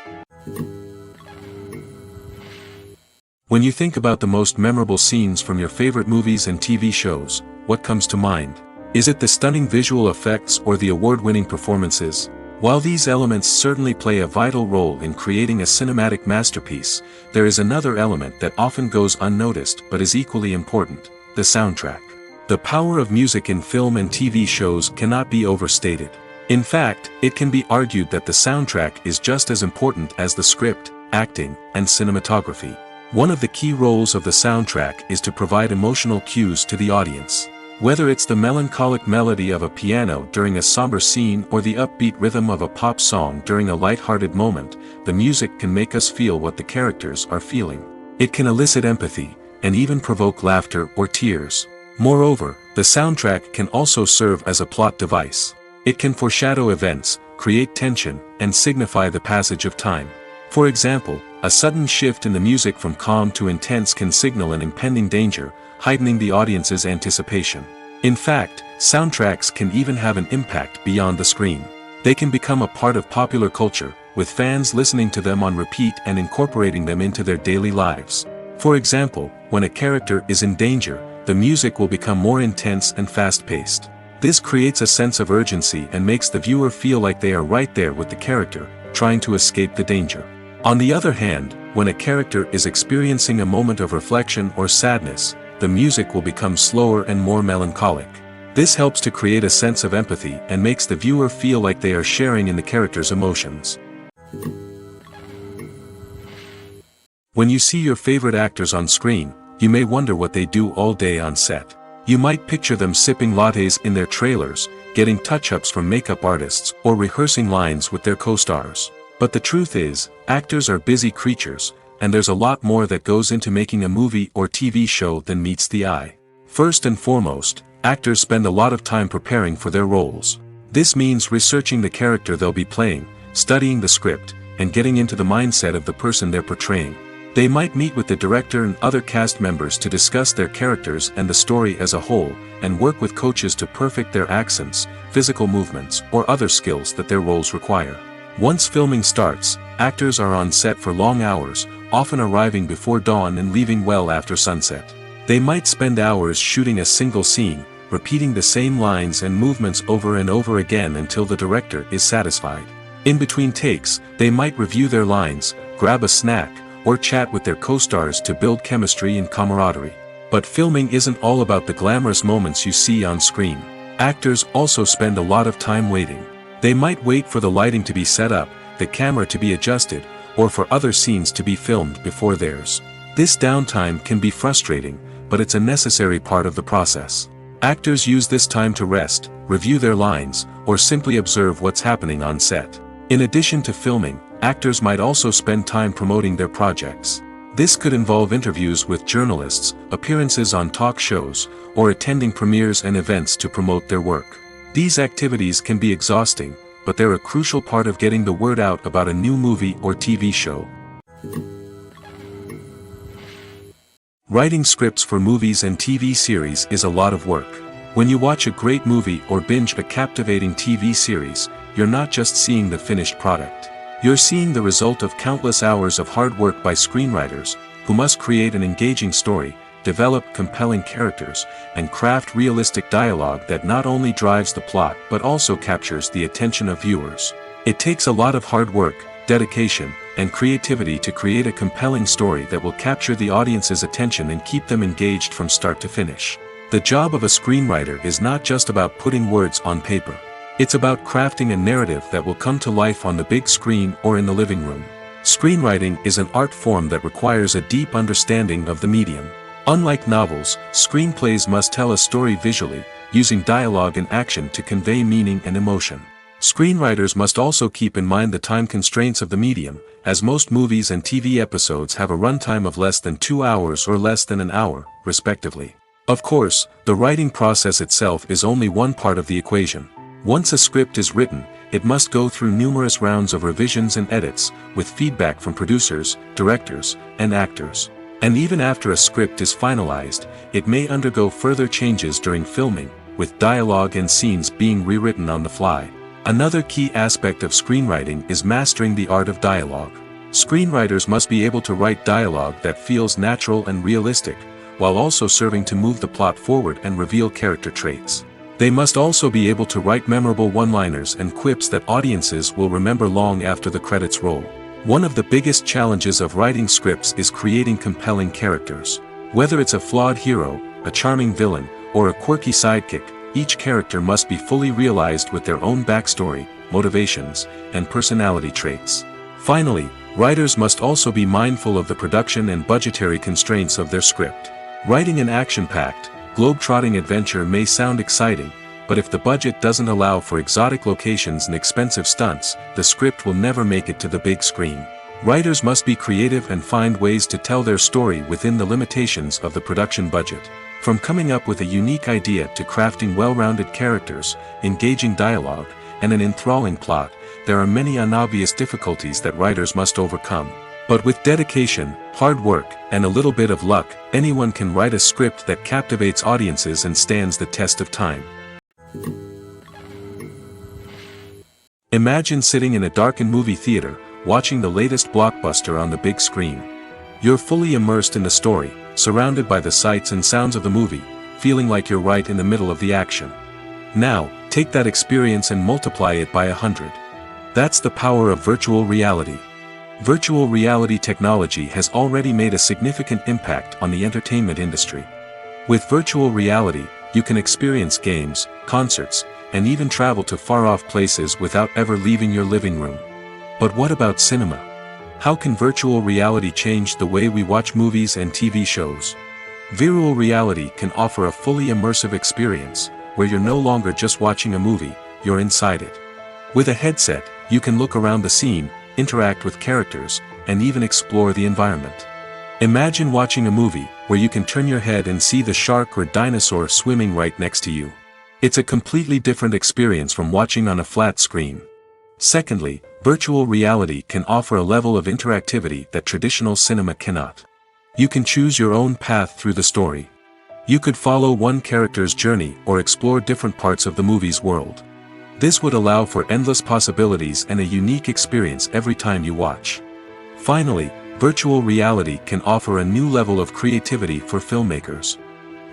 When you think about the most memorable scenes from your favorite movies and TV shows, what comes to mind? Is it the stunning visual effects or the award-winning performances? While these elements certainly play a vital role in creating a cinematic masterpiece, there is another element that often goes unnoticed but is equally important: the soundtrack. The power of music in film and TV shows cannot be overstated. In fact, it can be argued that the soundtrack is just as important as the script, acting, and cinematography. One of the key roles of the soundtrack is to provide emotional cues to the audience. Whether it's the melancholic melody of a piano during a somber scene or the upbeat rhythm of a pop song during a light-hearted moment, the music can make us feel what the characters are feeling. It can elicit empathy, and even provoke laughter or tears. Moreover, the soundtrack can also serve as a plot device. It can foreshadow events, create tension, and signify the passage of time. For example, a sudden shift in the music from calm to intense can signal an impending danger, heightening the audience's anticipation. In fact, soundtracks can even have an impact beyond the screen. They can become a part of popular culture, with fans listening to them on repeat and incorporating them into their daily lives. For example, when a character is in danger, the music will become more intense and fast-paced. This creates a sense of urgency and makes the viewer feel like they are right there with the character, trying to escape the danger. On the other hand, when a character is experiencing a moment of reflection or sadness, the music will become slower and more melancholic. This helps to create a sense of empathy and makes the viewer feel like they are sharing in the character's emotions. When you see your favorite actors on screen, you may wonder what they do all day on set. You might picture them sipping lattes in their trailers, getting touch-ups from makeup artists, or rehearsing lines with their co-stars. But the truth is, actors are busy creatures, and there's a lot more that goes into making a movie or TV show than meets the eye. First and foremost, actors spend a lot of time preparing for their roles. This means researching the character they'll be playing, studying the script, and getting into the mindset of the person they're portraying. They might meet with the director and other cast members to discuss their characters and the story as a whole, and work with coaches to perfect their accents, physical movements, or other skills that their roles require. Once filming starts, actors are on set for long hours, often arriving before dawn and leaving well after sunset. They might spend hours shooting a single scene, repeating the same lines and movements over and over again until the director is satisfied. In between takes, they might review their lines, grab a snack, or chat with their co-stars to build chemistry and camaraderie. But filming isn't all about the glamorous moments you see on screen. Actors also spend a lot of time waiting. They might wait for the lighting to be set up, the camera to be adjusted, or for other scenes to be filmed before theirs. This downtime can be frustrating, but it's a necessary part of the process. Actors use this time to rest, review their lines, or simply observe what's happening on set. In addition to filming, actors might also spend time promoting their projects. This could involve interviews with journalists, appearances on talk shows, or attending premieres and events to promote their work. These activities can be exhausting, but they're a crucial part of getting the word out about a new movie or TV show. Writing scripts for movies and TV series is a lot of work. When you watch a great movie or binge a captivating TV series, you're not just seeing the finished product. You're seeing the result of countless hours of hard work by screenwriters, who must create an engaging story, develop compelling characters, and craft realistic dialogue that not only drives the plot but also captures the attention of viewers. It takes a lot of hard work, dedication, and creativity to create a compelling story that will capture the audience's attention and keep them engaged from start to finish. The job of a screenwriter is not just about putting words on paper. It's about crafting a narrative that will come to life on the big screen or in the living room. Screenwriting is an art form that requires a deep understanding of the medium. Unlike novels, screenplays must tell a story visually, using dialogue and action to convey meaning and emotion. Screenwriters must also keep in mind the time constraints of the medium, as most movies and TV episodes have a runtime of less than 2 hours or less than an hour, respectively. Of course, the writing process itself is only one part of the equation. Once a script is written, it must go through numerous rounds of revisions and edits, with feedback from producers, directors, and actors. And even after a script is finalized, it may undergo further changes during filming, with dialogue and scenes being rewritten on the fly. Another key aspect of screenwriting is mastering the art of dialogue. Screenwriters must be able to write dialogue that feels natural and realistic, while also serving to move the plot forward and reveal character traits. They must also be able to write memorable one-liners and quips that audiences will remember long after the credits roll. One of the biggest challenges of writing scripts is creating compelling characters. Whether it's a flawed hero, a charming villain, or a quirky sidekick, each character must be fully realized with their own backstory, motivations, and personality traits. Finally, writers must also be mindful of the production and budgetary constraints of their script. Writing an action-packed, globe-trotting adventure may sound exciting, but if the budget doesn't allow for exotic locations and expensive stunts, the script will never make it to the big screen. Writers must be creative and find ways to tell their story within the limitations of the production budget. From coming up with a unique idea to crafting well-rounded characters, engaging dialogue, and an enthralling plot, there are many unobvious difficulties that writers must overcome. But with dedication, hard work, and a little bit of luck, anyone can write a script that captivates audiences and stands the test of time. Imagine sitting in a darkened movie theater, watching the latest blockbuster on the big screen. You're fully immersed in the story, surrounded by the sights and sounds of the movie, feeling like you're right in the middle of the action. Now, take that experience and multiply it by 100. That's the power of virtual reality. Virtual reality technology has already made a significant impact on the entertainment industry. With virtual reality, you can experience games, concerts, and even travel to far-off places without ever leaving your living room. But what about cinema? How can virtual reality change the way we watch movies and TV shows? Virtual reality can offer a fully immersive experience, where you're no longer just watching a movie, you're inside it. With a headset, you can look around the scene, interact with characters, and even explore the environment. Imagine watching a movie where you can turn your head and see the shark or dinosaur swimming right next to you. It's a completely different experience from watching on a flat screen. Secondly, virtual reality can offer a level of interactivity that traditional cinema cannot. You can choose your own path through the story. You could follow one character's journey or explore different parts of the movie's world. This would allow for endless possibilities and a unique experience every time you watch. Finally, virtual reality can offer a new level of creativity for filmmakers.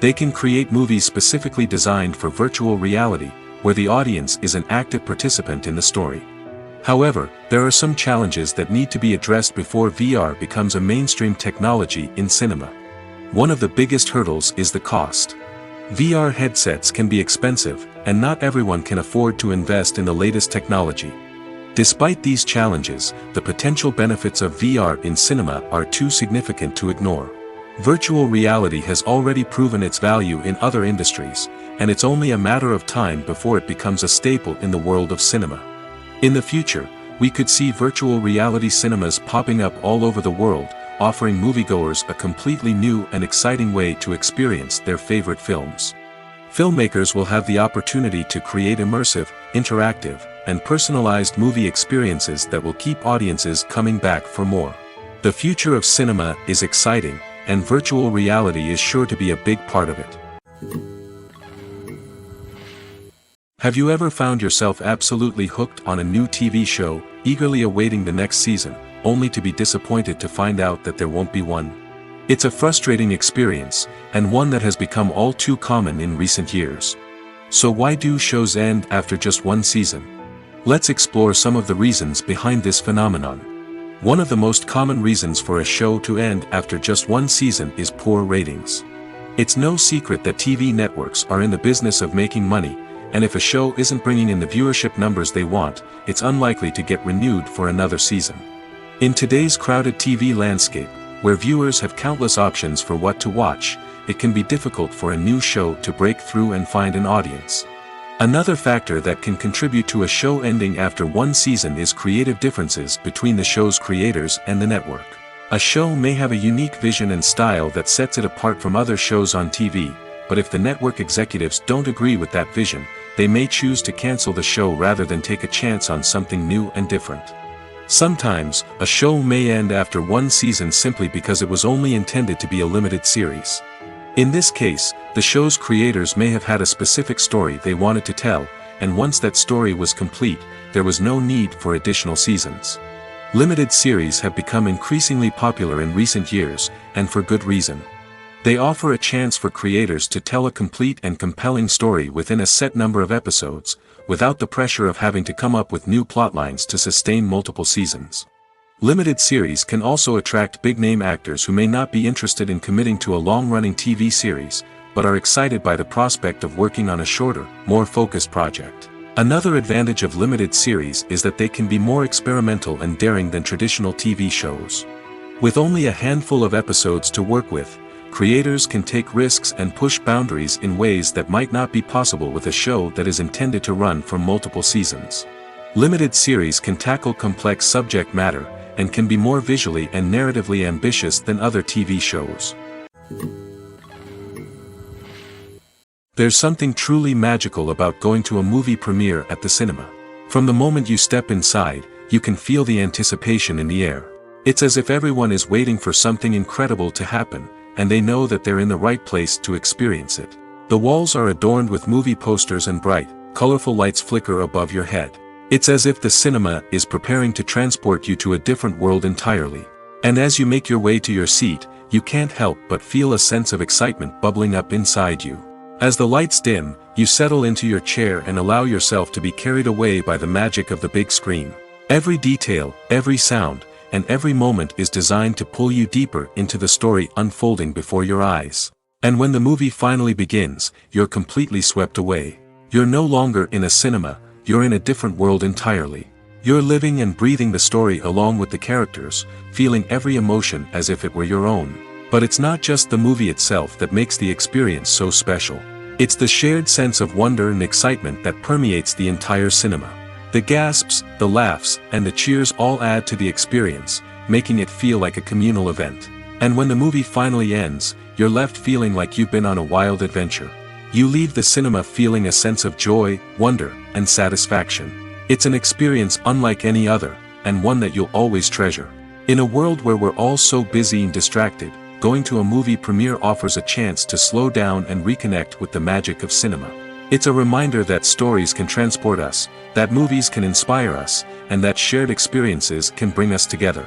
They can create movies specifically designed for virtual reality, where the audience is an active participant in the story. However, there are some challenges that need to be addressed before VR becomes a mainstream technology in cinema. One of the biggest hurdles is the cost. VR headsets can be expensive, and not everyone can afford to invest in the latest technology. Despite these challenges, the potential benefits of VR in cinema are too significant to ignore. Virtual reality has already proven its value in other industries, and it's only a matter of time before it becomes a staple in the world of cinema. In the future, we could see virtual reality cinemas popping up all over the world, offering moviegoers a completely new and exciting way to experience their favorite films. Filmmakers will have the opportunity to create immersive, interactive, and personalized movie experiences that will keep audiences coming back for more. The future of cinema is exciting, and virtual reality is sure to be a big part of it. Have you ever found yourself absolutely hooked on a new TV show, eagerly awaiting the next season, only to be disappointed to find out that there won't be one? It's a frustrating experience, and one that has become all too common in recent years. So why do shows end after just one season? Let's explore some of the reasons behind this phenomenon. One of the most common reasons for a show to end after just one season is poor ratings. It's no secret that TV networks are in the business of making money, and if a show isn't bringing in the viewership numbers they want, it's unlikely to get renewed for another season. In today's crowded TV landscape, where viewers have countless options for what to watch, it can be difficult for a new show to break through and find an audience. Another factor that can contribute to a show ending after one season is creative differences between the show's creators and the network. A show may have a unique vision and style that sets it apart from other shows on TV, but if the network executives don't agree with that vision, they may choose to cancel the show rather than take a chance on something new and different. Sometimes, a show may end after one season simply because it was only intended to be a limited series. In this case, the show's creators may have had a specific story they wanted to tell, and once that story was complete, there was no need for additional seasons. Limited series have become increasingly popular in recent years, and for good reason. They offer a chance for creators to tell a complete and compelling story within a set number of episodes, without the pressure of having to come up with new plotlines to sustain multiple seasons. Limited series can also attract big-name actors who may not be interested in committing to a long-running TV series, but are excited by the prospect of working on a shorter, more focused project. Another advantage of limited series is that they can be more experimental and daring than traditional TV shows. With only a handful of episodes to work with, creators can take risks and push boundaries in ways that might not be possible with a show that is intended to run for multiple seasons. Limited series can tackle complex subject matter, and can be more visually and narratively ambitious than other TV shows. There's something truly magical about going to a movie premiere at the cinema. From the moment you step inside, you can feel the anticipation in the air. It's as if everyone is waiting for something incredible to happen, and they know that they're in the right place to experience it. The walls are adorned with movie posters and bright, colorful lights flicker above your head. It's as if the cinema is preparing to transport you to a different world entirely. And as you make your way to your seat, you can't help but feel a sense of excitement bubbling up inside you. As the lights dim, you settle into your chair and allow yourself to be carried away by the magic of the big screen. Every detail, every sound, and every moment is designed to pull you deeper into the story unfolding before your eyes. And when the movie finally begins, you're completely swept away. You're no longer in a cinema, you're in a different world entirely. You're living and breathing the story along with the characters, feeling every emotion as if it were your own. But it's not just the movie itself that makes the experience so special. It's the shared sense of wonder and excitement that permeates the entire cinema. The gasps, the laughs, and the cheers all add to the experience, making it feel like a communal event. And when the movie finally ends, you're left feeling like you've been on a wild adventure. You leave the cinema feeling a sense of joy, wonder, and satisfaction. It's an experience unlike any other, and one that you'll always treasure. In a world where we're all so busy and distracted, going to a movie premiere offers a chance to slow down and reconnect with the magic of cinema. It's a reminder that stories can transport us, that movies can inspire us, and that shared experiences can bring us together.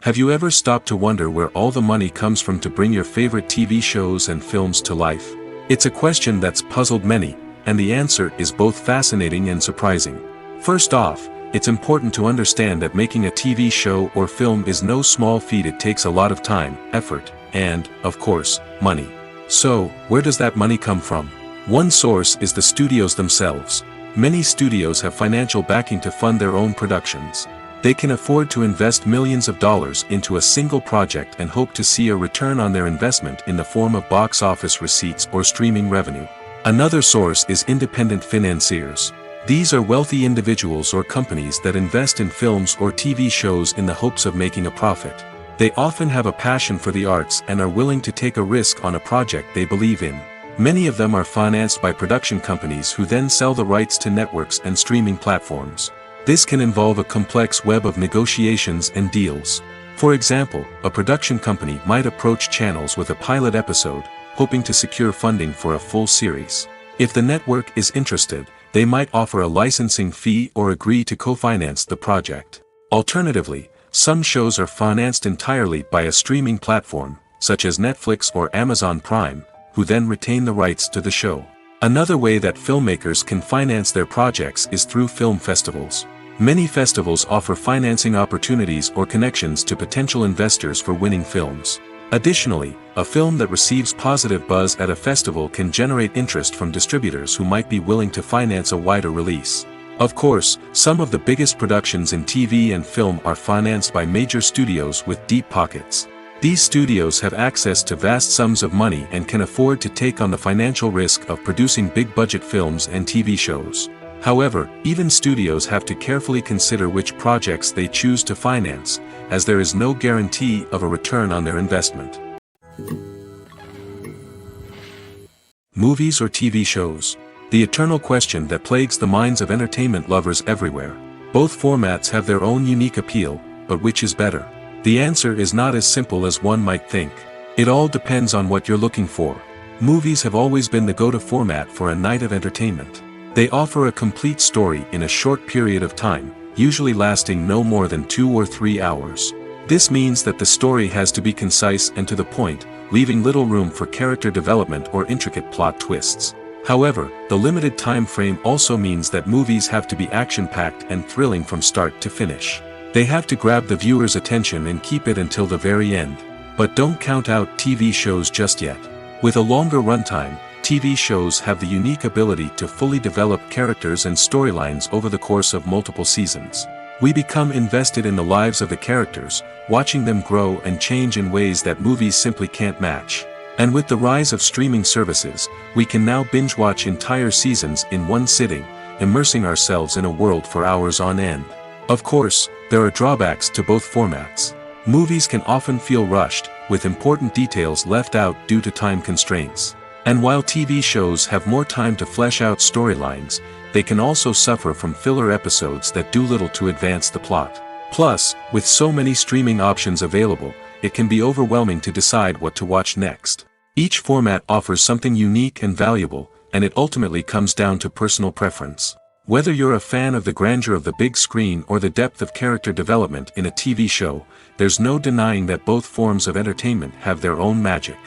Have you ever stopped to wonder where all the money comes from to bring your favorite TV shows and films to life? It's a question that's puzzled many, and the answer is both fascinating and surprising. First off, it's important to understand that making a TV show or film is no small feat. It takes a lot of time, effort, and, of course, money. So, where does that money come from? One source is the studios themselves. Many studios have financial backing to fund their own productions. They can afford to invest millions of dollars into a single project and hope to see a return on their investment in the form of box office receipts or streaming revenue. Another source is independent financiers. These are wealthy individuals or companies that invest in films or TV shows in the hopes of making a profit. They often have a passion for the arts and are willing to take a risk on a project they believe in. Many of them are financed by production companies who then sell the rights to networks and streaming platforms. This can involve a complex web of negotiations and deals. For example, a production company might approach channels with a pilot episode, hoping to secure funding for a full series. If the network is interested, they might offer a licensing fee or agree to co-finance the project. Alternatively, some shows are financed entirely by a streaming platform, such as Netflix or Amazon Prime, who then retain the rights to the show. Another way that filmmakers can finance their projects is through film festivals. Many festivals offer financing opportunities or connections to potential investors for winning films. Additionally, a film that receives positive buzz at a festival can generate interest from distributors who might be willing to finance a wider release. Of course, some of the biggest productions in TV and film are financed by major studios with deep pockets. These studios have access to vast sums of money and can afford to take on the financial risk of producing big-budget films and TV shows. However, even studios have to carefully consider which projects they choose to finance, as there is no guarantee of a return on their investment. Movies or TV shows? The eternal question that plagues the minds of entertainment lovers everywhere. Both formats have their own unique appeal, but which is better? The answer is not as simple as one might think. It all depends on what you're looking for. Movies have always been the go-to format for a night of entertainment. They offer a complete story in a short period of time, usually lasting no more than 2 or 3 hours. This means that the story has to be concise and to the point, leaving little room for character development or intricate plot twists. However, the limited time frame also means that movies have to be action-packed and thrilling from start to finish. They have to grab the viewer's attention and keep it until the very end. But don't count out TV shows just yet. With a longer runtime, TV shows have the unique ability to fully develop characters and storylines over the course of multiple seasons. We become invested in the lives of the characters, watching them grow and change in ways that movies simply can't match. And with the rise of streaming services, we can now binge-watch entire seasons in one sitting, immersing ourselves in a world for hours on end. Of course, there are drawbacks to both formats. Movies can often feel rushed, with important details left out due to time constraints. And while TV shows have more time to flesh out storylines, they can also suffer from filler episodes that do little to advance the plot. Plus, with so many streaming options available, it can be overwhelming to decide what to watch next. Each format offers something unique and valuable, and it ultimately comes down to personal preference. Whether you're a fan of the grandeur of the big screen or the depth of character development in a TV show, there's no denying that both forms of entertainment have their own magic.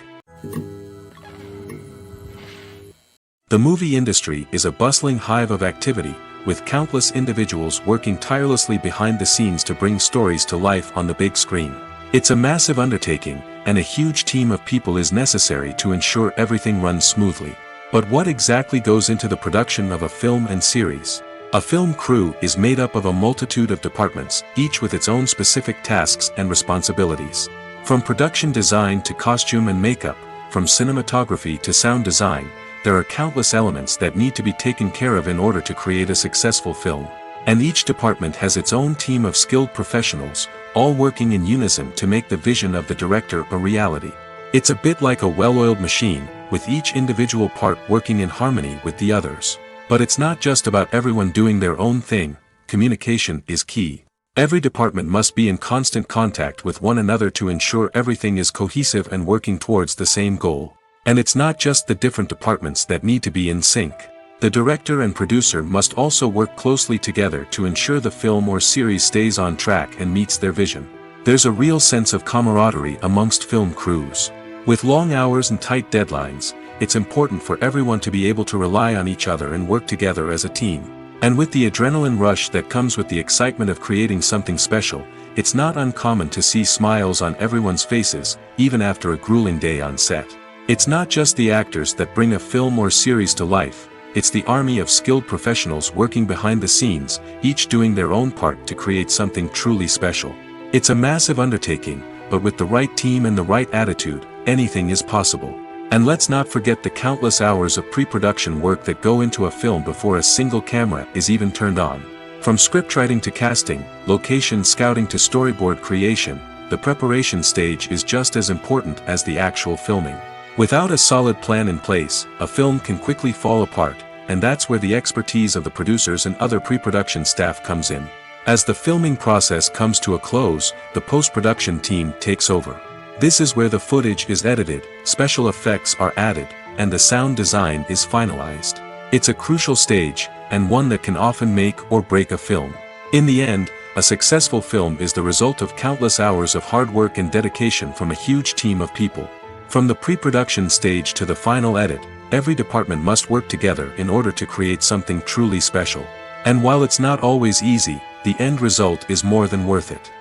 The movie industry is a bustling hive of activity, with countless individuals working tirelessly behind the scenes to bring stories to life on the big screen. It's a massive undertaking, and a huge team of people is necessary to ensure everything runs smoothly. But what exactly goes into the production of a film and series? A film crew is made up of a multitude of departments, each with its own specific tasks and responsibilities. From production design to costume and makeup, from cinematography to sound design, there are countless elements that need to be taken care of in order to create a successful film. And each department has its own team of skilled professionals, all working in unison to make the vision of the director a reality. It's a bit like a well-oiled machine, with each individual part working in harmony with the others. But it's not just about everyone doing their own thing. Communication is key. Every department must be in constant contact with one another to ensure everything is cohesive and working towards the same goal. And it's not just the different departments that need to be in sync. The director and producer must also work closely together to ensure the film or series stays on track and meets their vision. There's a real sense of camaraderie amongst film crews. With long hours and tight deadlines, it's important for everyone to be able to rely on each other and work together as a team. And with the adrenaline rush that comes with the excitement of creating something special, it's not uncommon to see smiles on everyone's faces, even after a grueling day on set. It's not just the actors that bring a film or series to life, it's the army of skilled professionals working behind the scenes, each doing their own part to create something truly special. It's a massive undertaking, but with the right team and the right attitude, anything is possible. And let's not forget the countless hours of pre-production work that go into a film before a single camera is even turned on. From scriptwriting to casting, location scouting to storyboard creation, the preparation stage is just as important as the actual filming. Without a solid plan in place, a film can quickly fall apart, and that's where the expertise of the producers and other pre-production staff comes in. As the filming process comes to a close, the post-production team takes over. This is where the footage is edited, special effects are added, and the sound design is finalized. It's a crucial stage, and one that can often make or break a film. In the end, a successful film is the result of countless hours of hard work and dedication from a huge team of people. From the pre-production stage to the final edit, every department must work together in order to create something truly special. And while it's not always easy, the end result is more than worth it.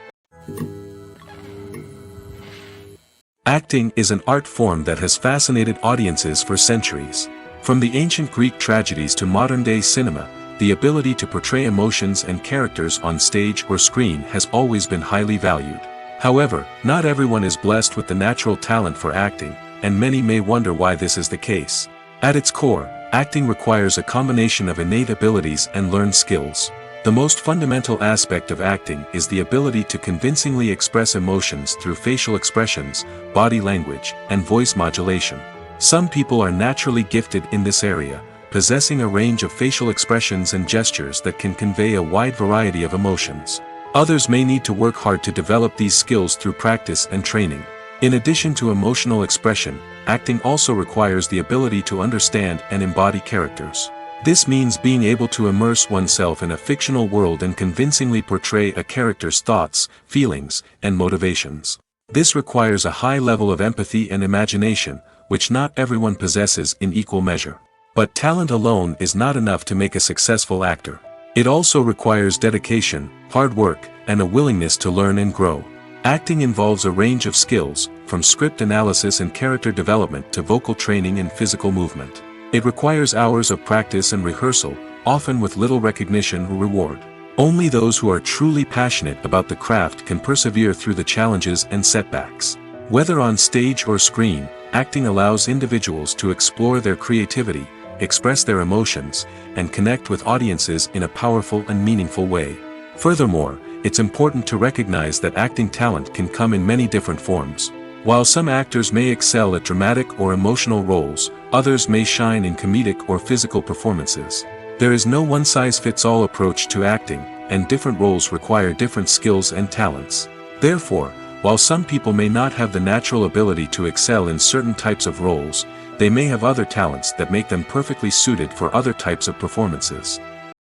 Acting is an art form that has fascinated audiences for centuries. From the ancient Greek tragedies to modern-day cinema, the ability to portray emotions and characters on stage or screen has always been highly valued. However, not everyone is blessed with the natural talent for acting, and many may wonder why this is the case. At its core, acting requires a combination of innate abilities and learned skills. The most fundamental aspect of acting is the ability to convincingly express emotions through facial expressions, body language, and voice modulation. Some people are naturally gifted in this area, possessing a range of facial expressions and gestures that can convey a wide variety of emotions. Others may need to work hard to develop these skills through practice and training. In addition to emotional expression, acting also requires the ability to understand and embody characters. This means being able to immerse oneself in a fictional world and convincingly portray a character's thoughts, feelings, and motivations. This requires a high level of empathy and imagination, which not everyone possesses in equal measure. But talent alone is not enough to make a successful actor. It also requires dedication, hard work, and a willingness to learn and grow. Acting involves a range of skills, from script analysis and character development to vocal training and physical movement. It requires hours of practice and rehearsal, often with little recognition or reward. Only those who are truly passionate about the craft can persevere through the challenges and setbacks. Whether on stage or screen, acting allows individuals to explore their creativity, express their emotions, and connect with audiences in a powerful and meaningful way. Furthermore, it's important to recognize that acting talent can come in many different forms. While some actors may excel at dramatic or emotional roles, others may shine in comedic or physical performances. There is no one-size-fits-all approach to acting, and different roles require different skills and talents. Therefore, while some people may not have the natural ability to excel in certain types of roles, they may have other talents that make them perfectly suited for other types of performances.